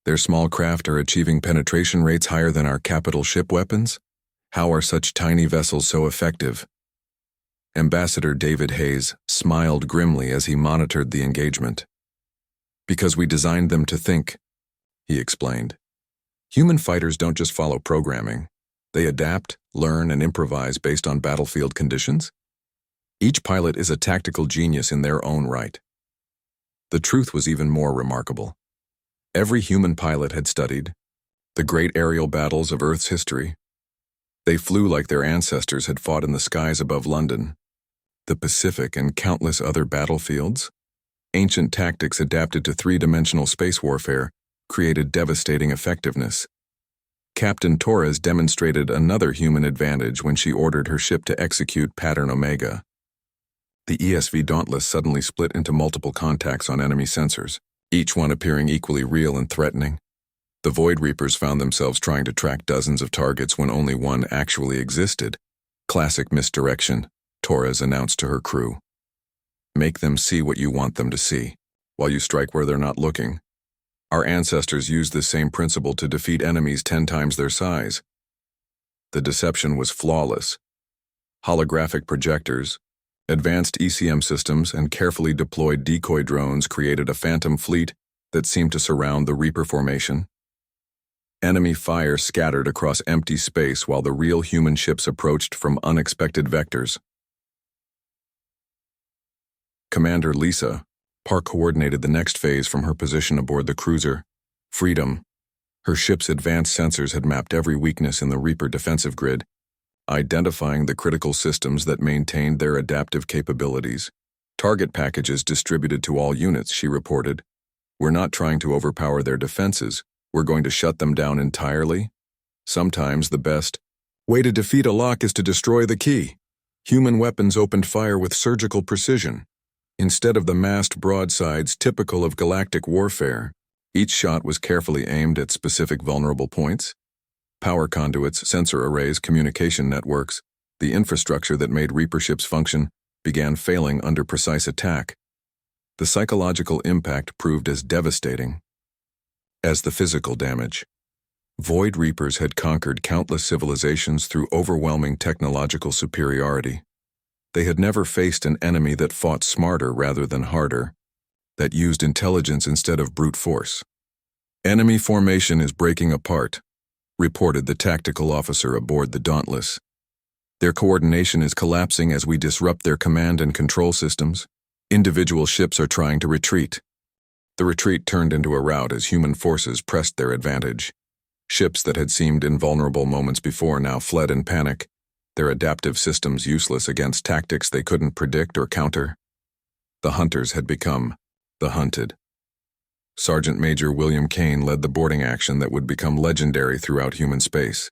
"Their small craft are achieving penetration rates higher than our capital ship weapons? How are such tiny vessels so effective?" Ambassador David Hayes smiled grimly as he monitored the engagement. "Because we designed them to think," he explained. "Human fighters don't just follow programming. They adapt, learn, and improvise based on battlefield conditions. Each pilot is a tactical genius in their own right." The truth was even more remarkable. Every human pilot had studied the great aerial battles of Earth's history. They flew like their ancestors had fought in the skies above London, the Pacific, and countless other battlefields. Ancient tactics adapted to three-dimensional space warfare created devastating effectiveness. Captain Torres demonstrated another human advantage when she ordered her ship to execute Pattern Omega. The ESV Dauntless suddenly split into multiple contacts on enemy sensors, each one appearing equally real and threatening. The Void Reapers found themselves trying to track dozens of targets when only one actually existed. "Classic misdirection," Torres announced to her crew. "Make them see what you want them to see, while you strike where they're not looking. Our ancestors used this same principle to defeat enemies 10 times their size." The deception was flawless. Holographic projectors, Advanced ECM systems and carefully deployed decoy drones created a phantom fleet that seemed to surround the Reaper formation. Enemy fire scattered across empty space while the real human ships approached from unexpected vectors. Commander Lisa Park coordinated the next phase from her position aboard the cruiser Freedom. Her ship's advanced sensors had mapped every weakness in the Reaper defensive grid, identifying the critical systems that maintained their adaptive capabilities. Target packages distributed to all units, she reported. We're not trying to overpower their defenses. We're going to shut them down entirely. Sometimes the best way to defeat a lock is to destroy the key. Human weapons opened fire with surgical precision. Instead of the massed broadsides typical of galactic warfare, each shot was carefully aimed at specific vulnerable points. Power conduits, sensor arrays, communication networks, the infrastructure that made Reaper ships function, began failing under precise attack. The psychological impact proved as devastating as the physical damage. Void Reapers had conquered countless civilizations through overwhelming technological superiority. They had never faced an enemy that fought smarter rather than harder, that used intelligence instead of brute force. Enemy formation is breaking apart, reported the tactical officer aboard the Dauntless. Their coordination is collapsing as we disrupt their command and control systems. Individual ships are trying to retreat. The retreat turned into a rout as human forces pressed their advantage. Ships that had seemed invulnerable moments before now fled in panic, their adaptive systems useless against tactics they couldn't predict or counter. The hunters had become the hunted. Sergeant Major William Kane led the boarding action that would become legendary throughout human space.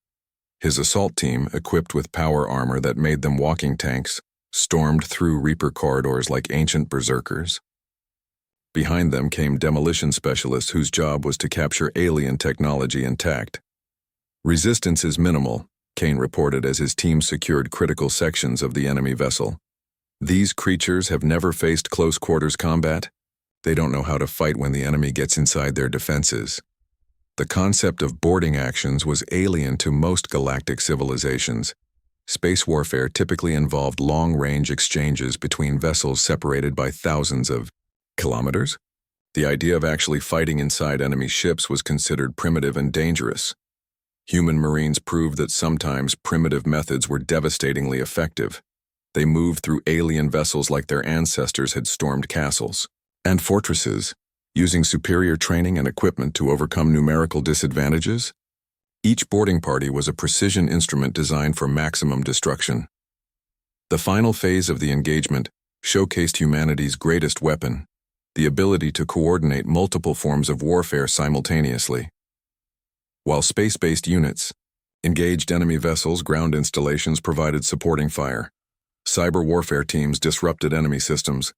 His assault team, equipped with power armor that made them walking tanks, stormed through Reaper corridors like ancient berserkers. Behind them came demolition specialists whose job was to capture alien technology intact. Resistance is minimal, Kane reported as his team secured critical sections of the enemy vessel. These creatures have never faced close-quarters combat. They don't know how to fight when the enemy gets inside their defenses. The concept of boarding actions was alien to most galactic civilizations. Space warfare typically involved long-range exchanges between vessels separated by thousands of kilometers. The idea of actually fighting inside enemy ships was considered primitive and dangerous. Human Marines proved that sometimes primitive methods were devastatingly effective. They moved through alien vessels like their ancestors had stormed castles and fortresses, using superior training and equipment to overcome numerical disadvantages. Each boarding party was a precision instrument designed for maximum destruction. The final phase of the engagement showcased humanity's greatest weapon, the ability to coordinate multiple forms of warfare simultaneously. While space-based units engaged enemy vessels, ground installations provided supporting fire. Cyber warfare teams disrupted enemy systems,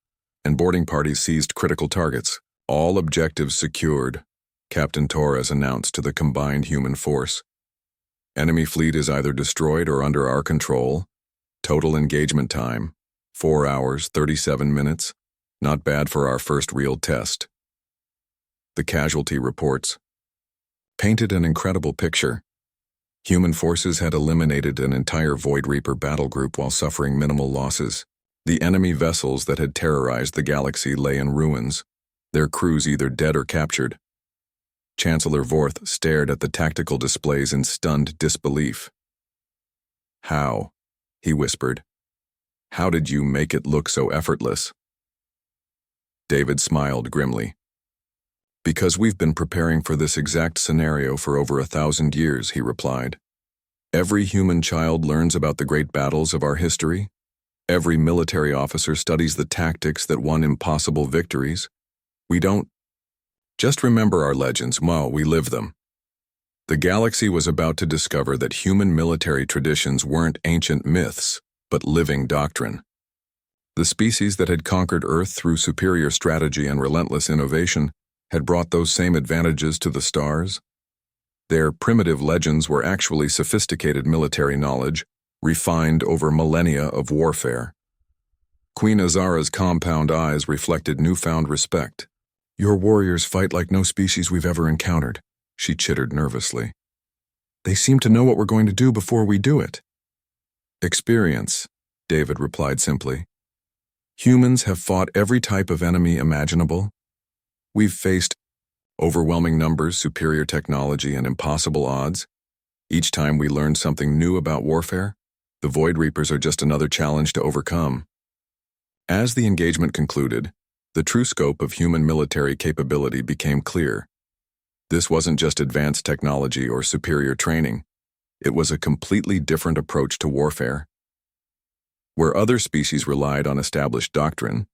and boarding parties seized critical targets. All objectives secured, Captain Torres announced to the combined human force. Enemy fleet is either destroyed or under our control. Total engagement time, 4 hours, 37 minutes. Not bad for our first real test. The casualty reports painted an incredible picture. Human forces had eliminated an entire Void Reaper battle group while suffering minimal losses. The enemy vessels that had terrorized the galaxy lay in ruins, their crews either dead or captured. Chancellor Vorth stared at the tactical displays in stunned disbelief. "How?" he whispered. "How did you make it look so effortless?" David smiled grimly. "Because we've been preparing for this exact scenario for over 1,000 years," he replied. "Every human child learns about the great battles of our history. Every military officer studies the tactics that won impossible victories. We don't just remember our legends while we live them." The galaxy was about to discover that human military traditions weren't ancient myths, but living doctrine. The species that had conquered Earth through superior strategy and relentless innovation had brought those same advantages to the stars. Their primitive legends were actually sophisticated military knowledge, refined over millennia of warfare. Queen Azara's compound eyes reflected newfound respect. "Your warriors fight like no species we've ever encountered," she chittered nervously. "They seem to know what we're going to do before we do it." "Experience," David replied simply. Humans have fought every type of enemy imaginable. We've faced overwhelming numbers, superior technology, and impossible odds. Each time we learn something new about warfare, the Void Reapers are just another challenge to overcome. As the engagement concluded, the true scope of human military capability became clear. This wasn't just advanced technology or superior training. It was a completely different approach to warfare. Where other species relied on established doctrine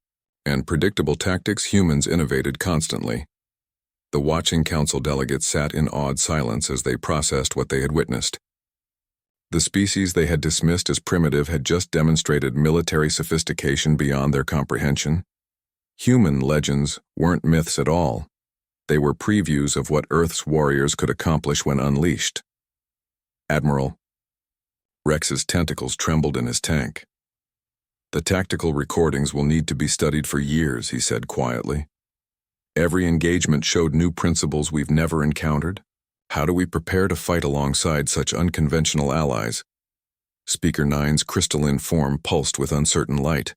and predictable tactics, humans innovated constantly. The watching council delegates sat in awed silence as they processed what they had witnessed. The species they had dismissed as primitive had just demonstrated military sophistication beyond their comprehension. Human legends weren't myths at all. They were previews of what Earth's warriors could accomplish when unleashed. Admiral. Rex's tentacles trembled in his tank. The tactical recordings will need to be studied for years, he said quietly. Every engagement showed new principles we've never encountered. How do we prepare to fight alongside such unconventional allies? Speaker 9's crystalline form pulsed with uncertain light.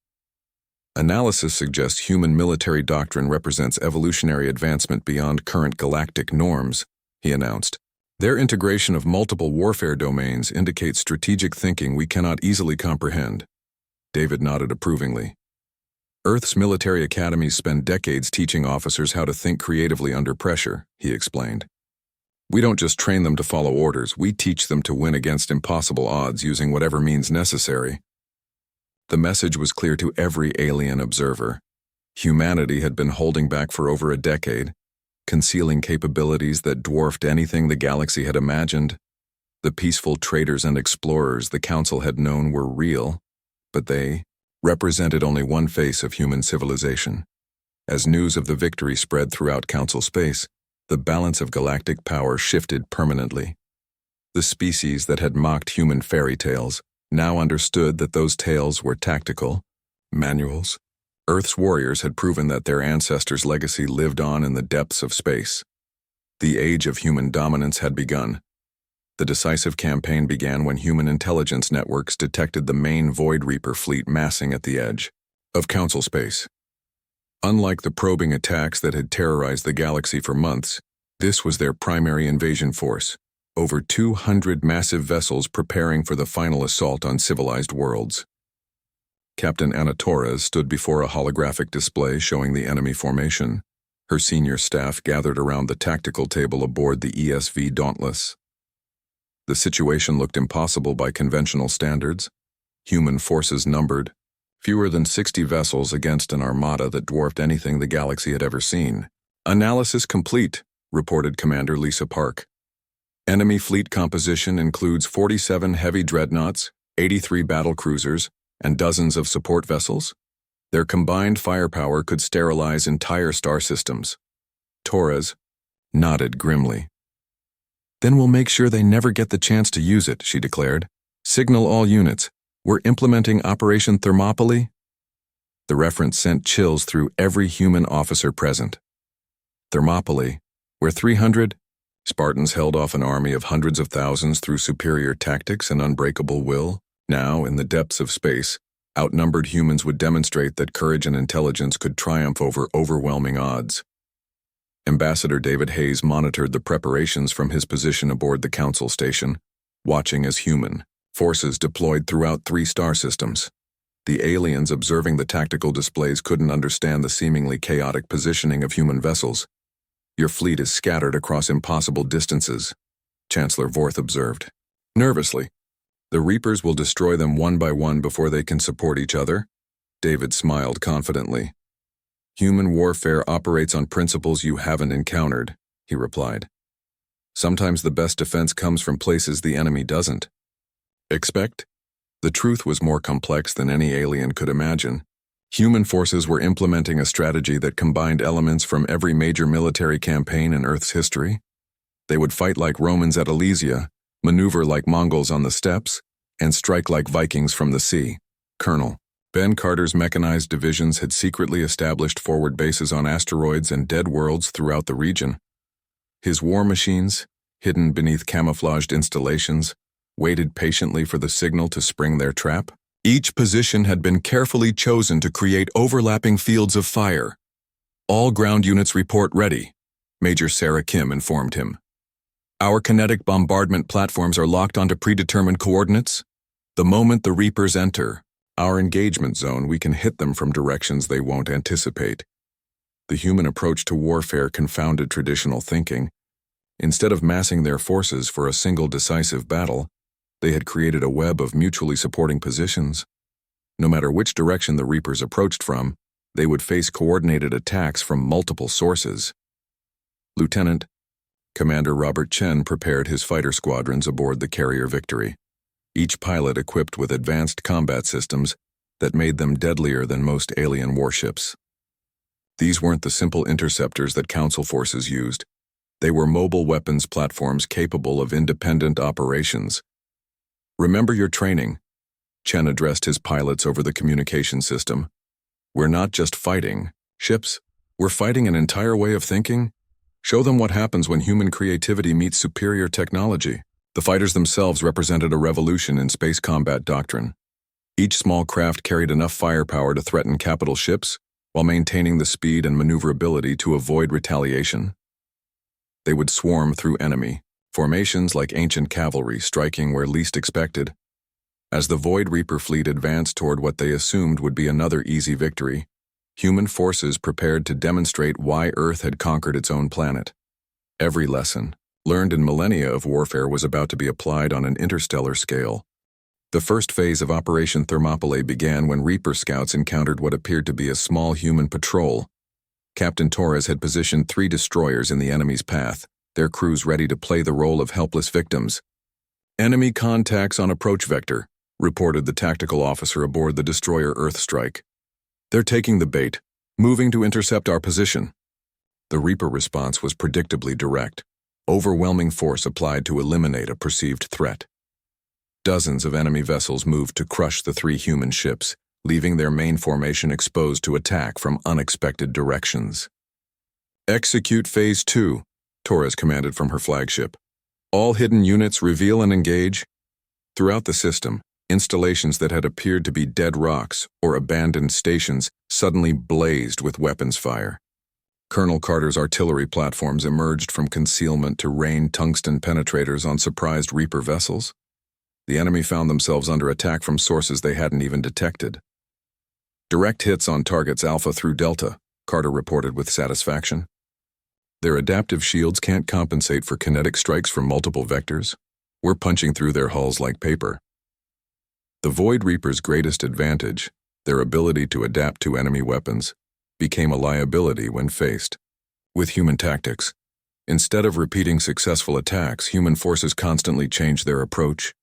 Analysis suggests human military doctrine represents evolutionary advancement beyond current galactic norms, he announced. Their integration of multiple warfare domains indicates strategic thinking we cannot easily comprehend. David nodded approvingly. Earth's military academies spend decades teaching officers how to think creatively under pressure, he explained. We don't just train them to follow orders, we teach them to win against impossible odds using whatever means necessary. The message was clear to every alien observer. Humanity had been holding back for over a decade, concealing capabilities that dwarfed anything the galaxy had imagined. The peaceful traders and explorers the Council had known were real, but they represented only one face of human civilization. As news of the victory spread throughout Council space, the balance of galactic power shifted permanently. The species that had mocked human fairy tales now understood that those tales were tactical manuals. Earth's warriors had proven that their ancestors' legacy lived on in the depths of space. The age of human dominance had begun. The decisive campaign began when human intelligence networks detected the main Void Reaper fleet massing at the edge of Council space. Unlike the probing attacks that had terrorized the galaxy for months, this was their primary invasion force. Over 200 massive vessels preparing for the final assault on civilized worlds. Captain Anna Torres stood before a holographic display showing the enemy formation. Her senior staff gathered around the tactical table aboard the ESV Dauntless. The situation looked impossible by conventional standards. Human forces numbered fewer than 60 vessels against an armada that dwarfed anything the galaxy had ever seen. Analysis complete, reported Commander Lisa Park. Enemy fleet composition includes 47 heavy dreadnoughts, 83 battle cruisers, and dozens of support vessels. Their combined firepower could sterilize entire star systems. Torres nodded grimly. Then we'll make sure they never get the chance to use it, she declared. Signal all units. We're implementing Operation Thermopylae. The reference sent chills through every human officer present. Thermopylae, where 300 Spartans held off an army of hundreds of thousands through superior tactics and unbreakable will. Now, in the depths of space, outnumbered humans would demonstrate that courage and intelligence could triumph over overwhelming odds. Ambassador David Hayes monitored the preparations from his position aboard the Council station, watching as human forces deployed throughout 3 star systems. The aliens observing the tactical displays couldn't understand the seemingly chaotic positioning of human vessels. Your fleet is scattered across impossible distances, Chancellor Vorth observed. Nervously, the Reapers will destroy them one by one before they can support each other, David smiled confidently. Human warfare operates on principles you haven't encountered, he replied. Sometimes the best defense comes from places the enemy doesn't expect. The truth was more complex than any alien could imagine. Human forces were implementing a strategy that combined elements from every major military campaign in Earth's history. They would fight like Romans at Alesia, maneuver like Mongols on the steppes, and strike like Vikings from the sea. Colonel Ben Carter's mechanized divisions had secretly established forward bases on asteroids and dead worlds throughout the region. His war machines, hidden beneath camouflaged installations, waited patiently for the signal to spring their trap. Each position had been carefully chosen to create overlapping fields of fire. "All ground units report ready," Major Sarah Kim informed him. "Our kinetic bombardment platforms are locked onto predetermined coordinates. The moment the Reapers enter our engagement zone, we can hit them from directions they won't anticipate." The human approach to warfare confounded traditional thinking. Instead of massing their forces for a single decisive battle, they had created a web of mutually supporting positions. No matter which direction the Reapers approached from, they would face coordinated attacks from multiple sources. Lieutenant Commander Robert Chen prepared his fighter squadrons aboard the carrier Victory, each pilot equipped with advanced combat systems that made them deadlier than most alien warships. These weren't the simple interceptors that Council forces used. They were mobile weapons platforms capable of independent operations. "Remember your training," Chen addressed his pilots over the communication system. "We're not just fighting ships, we're fighting an entire way of thinking. Show them what happens when human creativity meets superior technology." The fighters themselves represented a revolution in space combat doctrine. Each small craft carried enough firepower to threaten capital ships while maintaining the speed and maneuverability to avoid retaliation. They would swarm through enemy formations like ancient cavalry, striking where least expected. As the Void Reaper fleet advanced toward what they assumed would be another easy victory, human forces prepared to demonstrate why Earth had conquered its own planet. Every lesson, learned in millennia of warfare, was about to be applied on an interstellar scale. The first phase of Operation Thermopylae began when Reaper scouts encountered what appeared to be a small human patrol. Captain Torres had positioned 3 destroyers in the enemy's path, their crews ready to play the role of helpless victims. "Enemy contacts on approach vector," reported the tactical officer aboard the destroyer Earthstrike. "They're taking the bait, moving to intercept our position." The Reaper response was predictably direct. Overwhelming force applied to eliminate a perceived threat. Dozens of enemy vessels moved to crush the 3 human ships, leaving their main formation exposed to attack from unexpected directions. "Execute Phase 2, Torres commanded from her flagship. "All hidden units reveal and engage." Throughout the system, installations that had appeared to be dead rocks or abandoned stations suddenly blazed with weapons fire. Colonel Carter's artillery platforms emerged from concealment to rain tungsten penetrators on surprised Reaper vessels. The enemy found themselves under attack from sources they hadn't even detected. "Direct hits on targets Alpha through Delta," Carter reported with satisfaction. "Their adaptive shields can't compensate for kinetic strikes from multiple vectors. We're punching through their hulls like paper." The Void Reaper's greatest advantage, their ability to adapt to enemy weapons, became a liability when faced with human tactics. Instead of repeating successful attacks, human forces constantly changed their approach.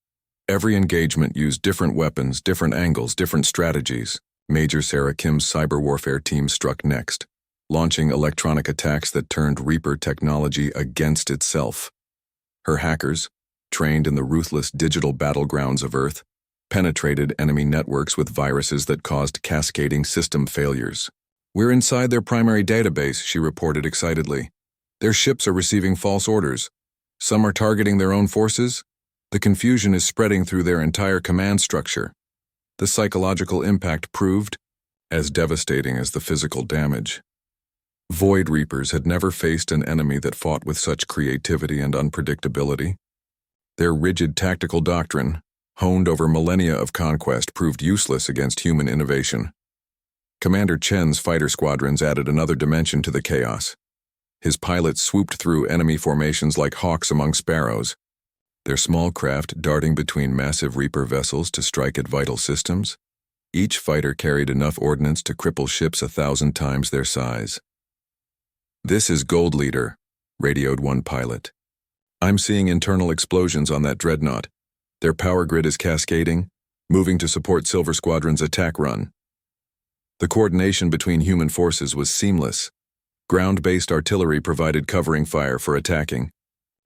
Every engagement used different weapons, different angles, different strategies. Major Sarah Kim's cyber warfare team struck next, launching electronic attacks that turned Reaper technology against itself. Her hackers, trained in the ruthless digital battlegrounds of Earth, penetrated enemy networks with viruses that caused cascading system failures. "We're inside their primary database," she reported excitedly. "Their ships are receiving false orders. Some are targeting their own forces. The confusion is spreading through their entire command structure." The psychological impact proved as devastating as the physical damage. Void Reapers had never faced an enemy that fought with such creativity and unpredictability. Their rigid tactical doctrine, honed over millennia of conquest, proved useless against human innovation. Commander Chen's fighter squadrons added another dimension to the chaos. His pilots swooped through enemy formations like hawks among sparrows, their small craft darting between massive Reaper vessels to strike at vital systems. Each fighter carried enough ordnance to cripple ships 1,000 times their size. "This is Gold Leader," radioed one pilot. "I'm seeing internal explosions on that dreadnought. Their power grid is cascading, moving to support Silver Squadron's attack run." The coordination between human forces was seamless. Ground-based artillery provided covering fire for attacking.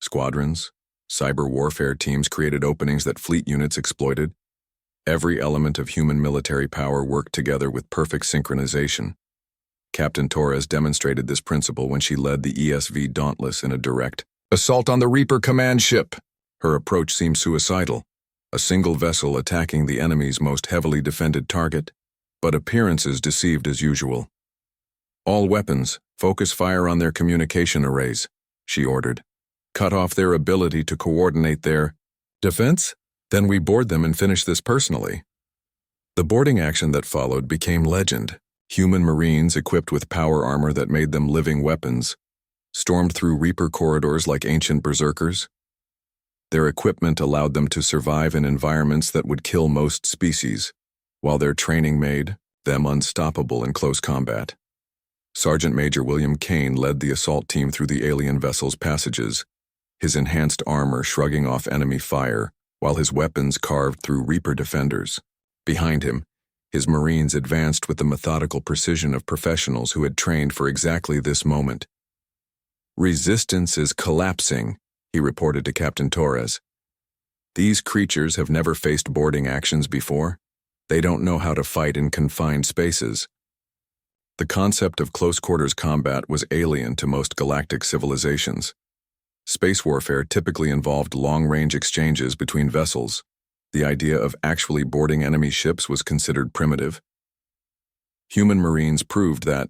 Squadrons, cyber warfare teams created openings that fleet units exploited. Every element of human military power worked together with perfect synchronization. Captain Torres demonstrated this principle when she led the ESV Dauntless in a direct assault on the Reaper command ship. Her approach seemed suicidal, a single vessel attacking the enemy's most heavily defended target, but appearances deceived as usual. "All weapons, focus fire on their communication arrays," she ordered. "Cut off their ability to coordinate their defense? Then we board them and finish this personally." The boarding action that followed became legend. Human Marines equipped with power armor that made them living weapons stormed through Reaper corridors like ancient berserkers. Their equipment allowed them to survive in environments that would kill most species, while their training made them unstoppable in close combat. Sergeant Major William Kane led the assault team through the alien vessel's passages, his enhanced armor shrugging off enemy fire, while his weapons carved through Reaper defenders. Behind him, his Marines advanced with the methodical precision of professionals who had trained for exactly this moment. "Resistance is collapsing," he reported to Captain Torres. "These creatures have never faced boarding actions before. They don't know how to fight in confined spaces." The concept of close-quarters combat was alien to most galactic civilizations. Space warfare typically involved long-range exchanges between vessels. The idea of actually boarding enemy ships was considered primitive. Human Marines proved that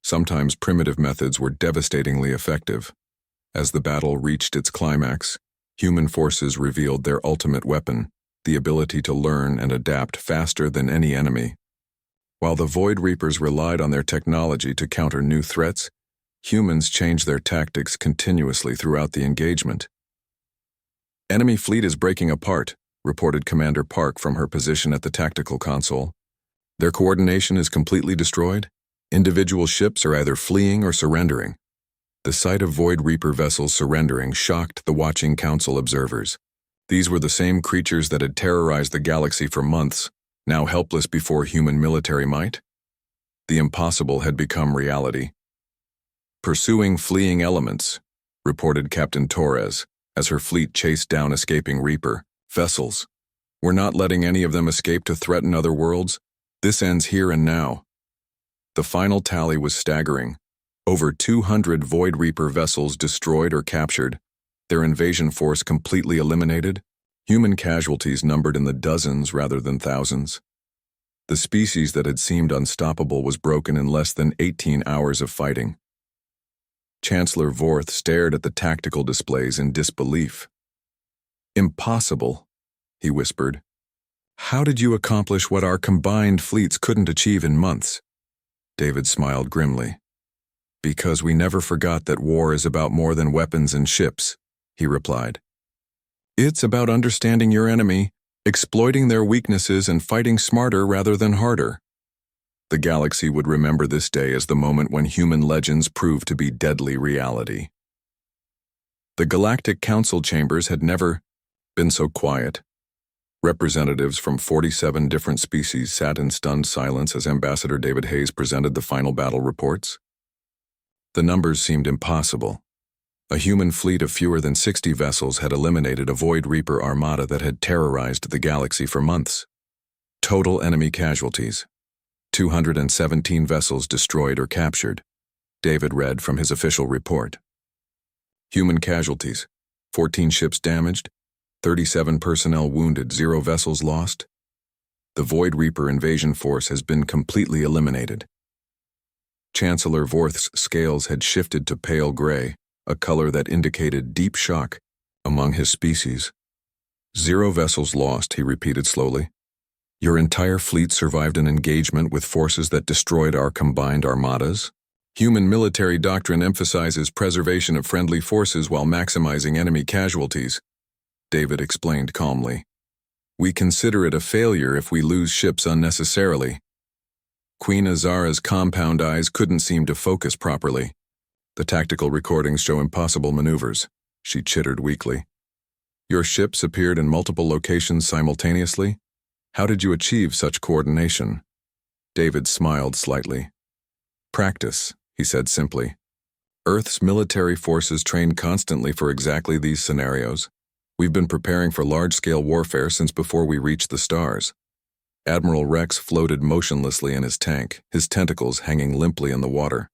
sometimes primitive methods were devastatingly effective. As the battle reached its climax, human forces revealed their ultimate weapon, the ability to learn and adapt faster than any enemy. While the Void Reapers relied on their technology to counter new threats, humans changed their tactics continuously throughout the engagement. "Enemy fleet is breaking apart," reported Commander Park from her position at the tactical console. "Their coordination is completely destroyed. Individual ships are either fleeing or surrendering." The sight of Void Reaper vessels surrendering shocked the watching council observers. These were the same creatures that had terrorized the galaxy for months, now helpless before human military might. The impossible had become reality. "Pursuing fleeing elements," reported Captain Torres, as her fleet chased down escaping Reaper vessels. "We're not letting any of them escape to threaten other worlds. This ends here and now." The final tally was staggering. Over 200 Void Reaper vessels destroyed or captured, their invasion force completely eliminated, human casualties numbered in the dozens rather than thousands. The species that had seemed unstoppable was broken in less than 18 hours of fighting. Chancellor Vorth stared at the tactical displays in disbelief. "Impossible," he whispered. "How did you accomplish what our combined fleets couldn't achieve in months?" David smiled grimly. "Because we never forgot that war is about more than weapons and ships," he replied. "It's about understanding your enemy, exploiting their weaknesses, and fighting smarter rather than harder." The galaxy would remember this day as the moment when human legends proved to be deadly reality. The Galactic Council chambers had never been so quiet. Representatives from 47 different species sat in stunned silence as Ambassador David Hayes presented the final battle reports. The numbers seemed impossible. A human fleet of fewer than 60 vessels had eliminated a Void Reaper armada that had terrorized the galaxy for months. Total enemy casualties: 217 vessels destroyed or captured, David read from his official report. Human casualties: 14 ships damaged, 37 personnel wounded, 0 vessels lost. The Void Reaper invasion force has been completely eliminated. Chancellor Vorth's scales had shifted to pale gray, a color that indicated deep shock among his species. 0 vessels lost, he repeated slowly. Your entire fleet survived an engagement with forces that destroyed our combined armadas? Human military doctrine emphasizes preservation of friendly forces while maximizing enemy casualties, David explained calmly. We consider it a failure if we lose ships unnecessarily. Queen Azara's compound eyes couldn't seem to focus properly. The tactical recordings show impossible maneuvers, she chittered weakly. Your ships appeared in multiple locations simultaneously? How did you achieve such coordination? David smiled slightly. Practice, he said simply. Earth's military forces train constantly for exactly these scenarios. We've been preparing for large-scale warfare since before we reached the stars. Admiral Rex floated motionlessly in his tank, his tentacles hanging limply in the water.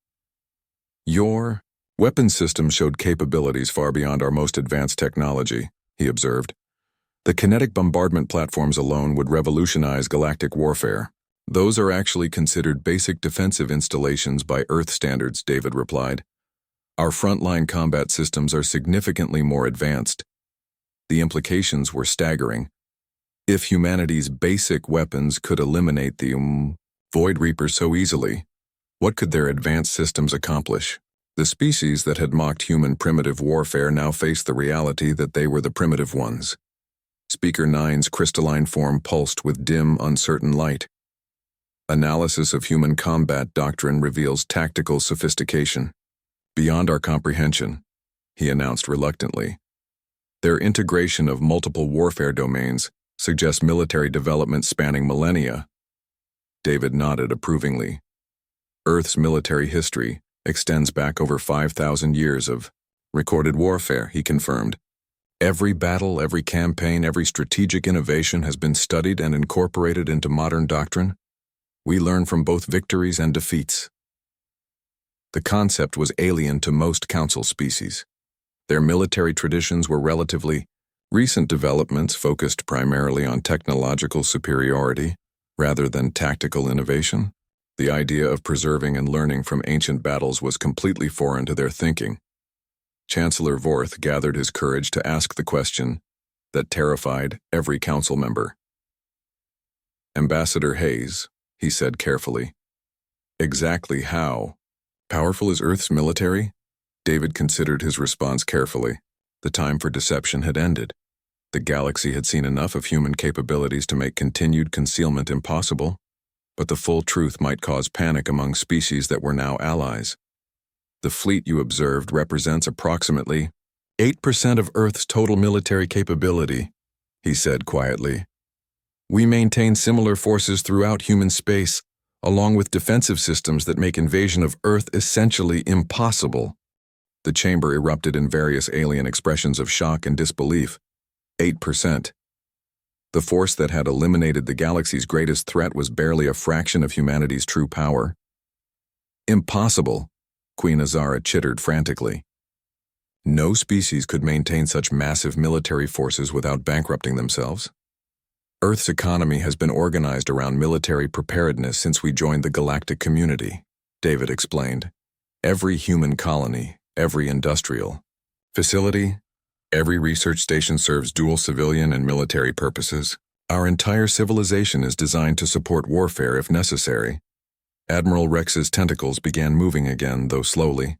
Your weapon system showed capabilities far beyond our most advanced technology, he observed. The kinetic bombardment platforms alone would revolutionize galactic warfare. Those are actually considered basic defensive installations by Earth standards, David replied. Our frontline combat systems are significantly more advanced. The implications were staggering. If humanity's basic weapons could eliminate the Void Reapers so easily, what could their advanced systems accomplish? The species that had mocked human primitive warfare now faced the reality that they were the primitive ones. Speaker 9's crystalline form pulsed with dim, uncertain light. Analysis of human combat doctrine reveals tactical sophistication. Beyond our comprehension, he announced reluctantly. Their integration of multiple warfare domains suggests military development spanning millennia. David nodded approvingly. Earth's military history extends back over 5,000 years of recorded warfare, he confirmed. Every battle, every campaign, every strategic innovation has been studied and incorporated into modern doctrine. We learn from both victories and defeats. The concept was alien to most council species. Their military traditions were relatively recent developments focused primarily on technological superiority rather than tactical innovation. The idea of preserving and learning from ancient battles was completely foreign to their thinking. Chancellor Vorth gathered his courage to ask the question that terrified every council member. Ambassador Hayes, he said carefully. Exactly how powerful is Earth's military? David considered his response carefully. The time for deception had ended. The galaxy had seen enough of human capabilities to make continued concealment impossible, but the full truth might cause panic among species that were now allies. The fleet you observed represents approximately 8% of Earth's total military capability, he said quietly. We maintain similar forces throughout human space, along with defensive systems that make invasion of Earth essentially impossible. The chamber erupted in various alien expressions of shock and disbelief. 8%. The force that had eliminated the galaxy's greatest threat was barely a fraction of humanity's true power. Impossible, Queen Azara chittered frantically. No species could maintain such massive military forces without bankrupting themselves. Earth's economy has been organized around military preparedness since we joined the galactic community, David explained. Every human colony, every industrial facility, every research station serves dual civilian and military purposes. Our entire civilization is designed to support warfare if necessary. Admiral Rex's tentacles began moving again, though slowly.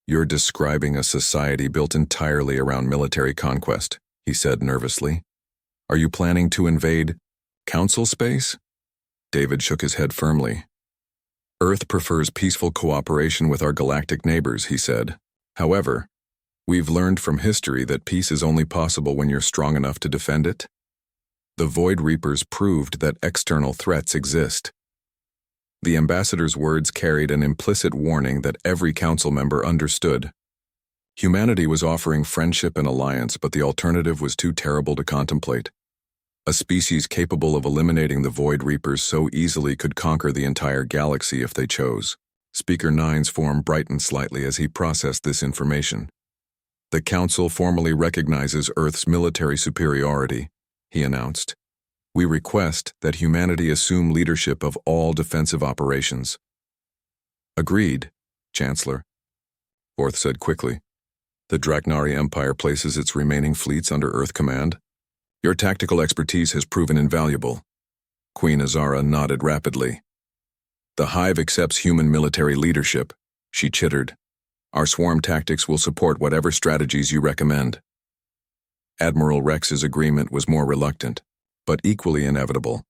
You're describing a society built entirely around military conquest, he said nervously. Are you planning to invade council space? David shook his head firmly. Earth prefers peaceful cooperation with our galactic neighbors, he said. However, we've learned from history that peace is only possible when you're strong enough to defend it. The Void Reapers proved that external threats exist. The ambassador's words carried an implicit warning that every council member understood. Humanity was offering friendship and alliance, but the alternative was too terrible to contemplate. A species capable of eliminating the Void Reapers so easily could conquer the entire galaxy if they chose. Speaker 9's form brightened slightly as he processed this information. The Council formally recognizes Earth's military superiority, he announced. We request that humanity assume leadership of all defensive operations. Agreed, Chancellor, Vorth said quickly. The Draknari Empire places its remaining fleets under Earth command. Your tactical expertise has proven invaluable. Queen Azara nodded rapidly. The Hive accepts human military leadership, she chittered. Our swarm tactics will support whatever strategies you recommend. Admiral Rex's agreement was more reluctant, but equally inevitable.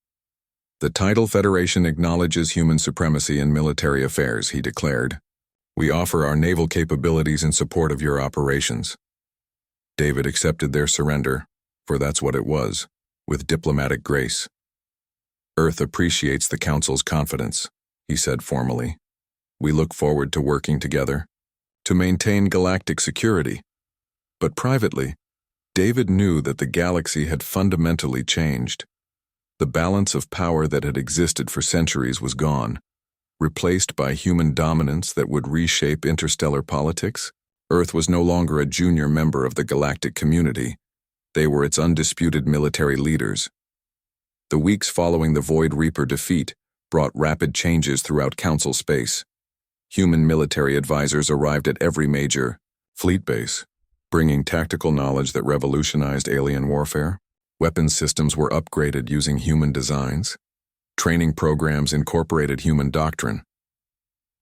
The Tidal Federation acknowledges human supremacy in military affairs, he declared. We offer our naval capabilities in support of your operations. David accepted their surrender, for that's what it was, with diplomatic grace. Earth appreciates the Council's confidence, he said formally. We look forward to working together to maintain galactic security. But privately, David knew that the galaxy had fundamentally changed. The balance of power that had existed for centuries was gone, replaced by human dominance that would reshape interstellar politics. Earth was no longer a junior member of the galactic community. They were its undisputed military leaders. The weeks following the Void Reaper defeat brought rapid changes throughout Council space. Human military advisors arrived at every major fleet base, bringing tactical knowledge that revolutionized alien warfare. Weapons systems were upgraded using human designs. Training programs incorporated human doctrine.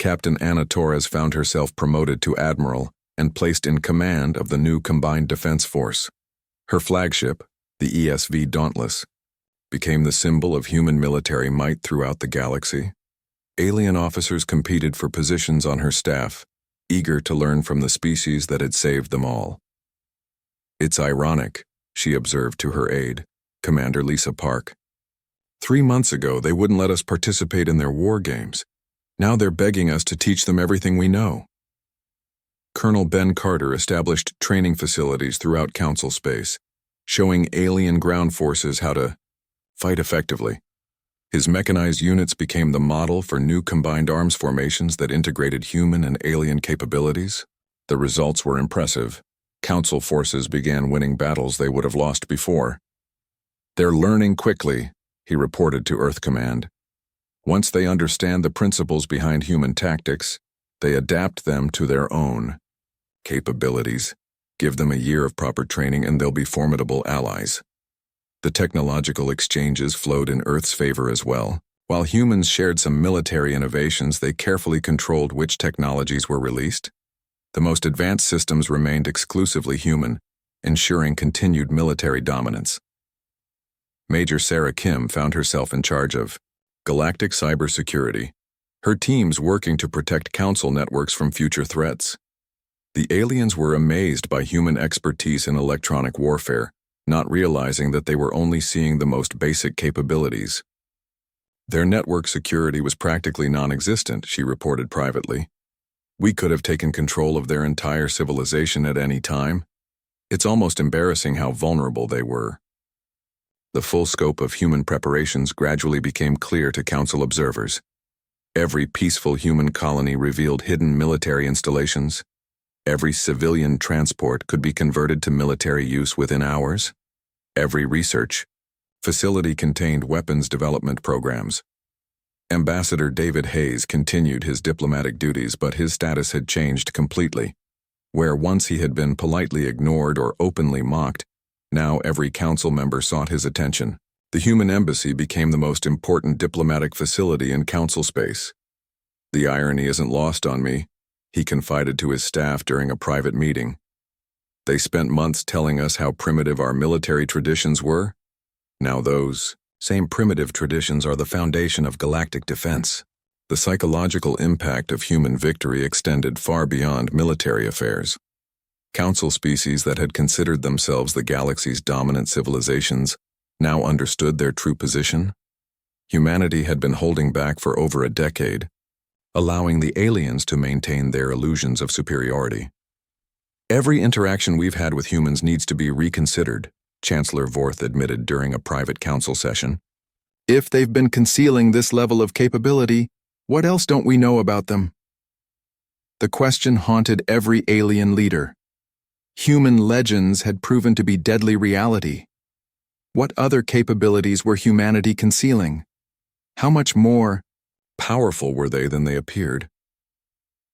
Captain Anna Torres found herself promoted to admiral and placed in command of the new Combined Defense Force. Her flagship, the ESV Dauntless, became the symbol of human military might throughout the galaxy. Alien officers competed for positions on her staff, eager to learn from the species that had saved them all. "It's ironic," she observed to her aide, Commander Lisa Park. 3 months ago, they wouldn't let us participate in their war games. Now they're begging us to teach them everything we know. Colonel Ben Carter established training facilities throughout Council space, showing alien ground forces how to fight effectively. His mechanized units became the model for new combined arms formations that integrated human and alien capabilities. The results were impressive. Council forces began winning battles they would have lost before. "They're learning quickly," he reported to Earth Command. "Once they understand the principles behind human tactics, they adapt them to their own capabilities. Give them a year of proper training and they'll be formidable allies." The technological exchanges flowed in Earth's favor as well. While humans shared some military innovations, they carefully controlled which technologies were released. The most advanced systems remained exclusively human, ensuring continued military dominance. Major Sarah Kim found herself in charge of Galactic cybersecurity, her teams working to protect Council networks from future threats. The aliens were amazed by human expertise in electronic warfare, not realizing that they were only seeing the most basic capabilities. Their network security was practically non-existent, she reported privately. "We could have taken control of their entire civilization at any time. It's almost embarrassing how vulnerable they were." The full scope of human preparations gradually became clear to Council observers. Every peaceful human colony revealed hidden military installations. Every civilian transport could be converted to military use within hours. Every research facility contained weapons development programs. Ambassador David Hayes continued his diplomatic duties, but his status had changed completely. Where once he had been politely ignored or openly mocked, now every Council member sought his attention. The human embassy became the most important diplomatic facility in Council space. "The irony isn't lost on me," he confided to his staff during a private meeting. "They spent months telling us how primitive our military traditions were. Now those same primitive traditions are the foundation of galactic defense." The psychological impact of human victory extended far beyond military affairs. Council species that had considered themselves the galaxy's dominant civilizations now understood their true position. Humanity had been holding back for over a decade, allowing the aliens to maintain their illusions of superiority. "Every interaction we've had with humans needs to be reconsidered," Chancellor Vorth admitted during a private council session. "If they've been concealing this level of capability, what else don't we know about them?" The question haunted every alien leader. Human legends had proven to be deadly reality. What other capabilities were humanity concealing? How much more powerful were they than they appeared?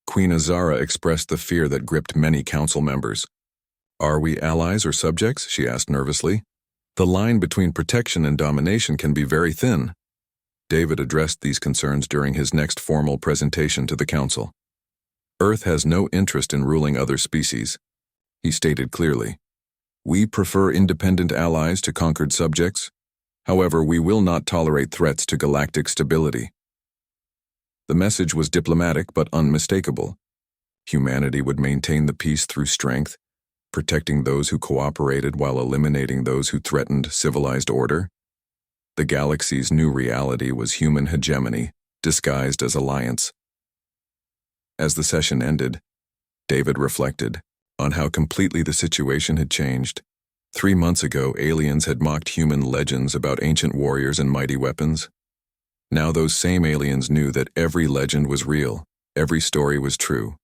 Queen Azara expressed the fear that gripped many council members. "Are we allies or subjects?" she asked nervously. "The line between protection and domination can be very thin." David addressed these concerns during his next formal presentation to the council. "Earth has no interest in ruling other species," he stated clearly. "We prefer independent allies to conquered subjects. However, we will not tolerate threats to galactic stability." The message was diplomatic but unmistakable. Humanity would maintain the peace through strength, protecting those who cooperated while eliminating those who threatened civilized order. The galaxy's new reality was human hegemony, disguised as alliance. As the session ended, David reflected on how completely the situation had changed. 3 months ago, aliens had mocked human legends about ancient warriors and mighty weapons. Now those same aliens knew that every legend was real, every story was true.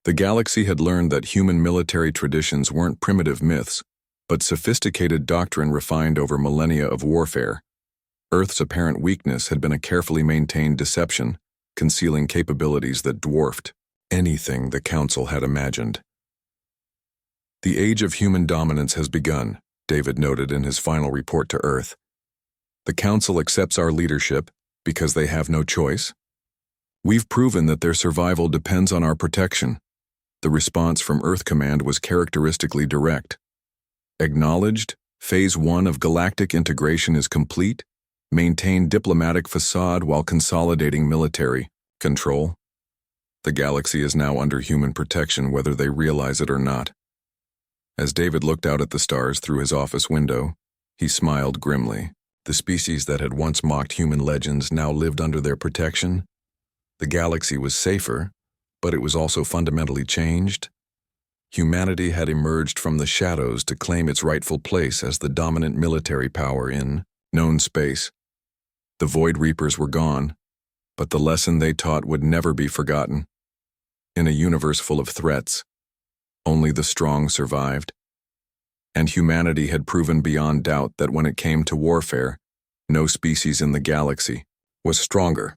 The galaxy had learned that human military traditions weren't primitive myths, but sophisticated doctrine refined over millennia of warfare. Earth's apparent weakness had been a carefully maintained deception, concealing capabilities that dwarfed anything the Council had imagined. The age of human dominance has begun, David noted in his final report to Earth. The Council accepts our leadership because they have no choice. We've proven that their survival depends on our protection. The response from Earth Command was characteristically direct. Acknowledged, Phase 1 of galactic integration is complete. Maintain diplomatic facade while consolidating military control. The galaxy is now under human protection whether they realize it or not. As David looked out at the stars through his office window, he smiled grimly. The species that had once mocked human legends now lived under their protection. The galaxy was safer, but it was also fundamentally changed. Humanity had emerged from the shadows to claim its rightful place as the dominant military power in known space. The Void Reapers were gone, but the lesson they taught would never be forgotten. In a universe full of threats, only the strong survived. And humanity had proven beyond doubt that when it came to warfare, no species in the galaxy was stronger.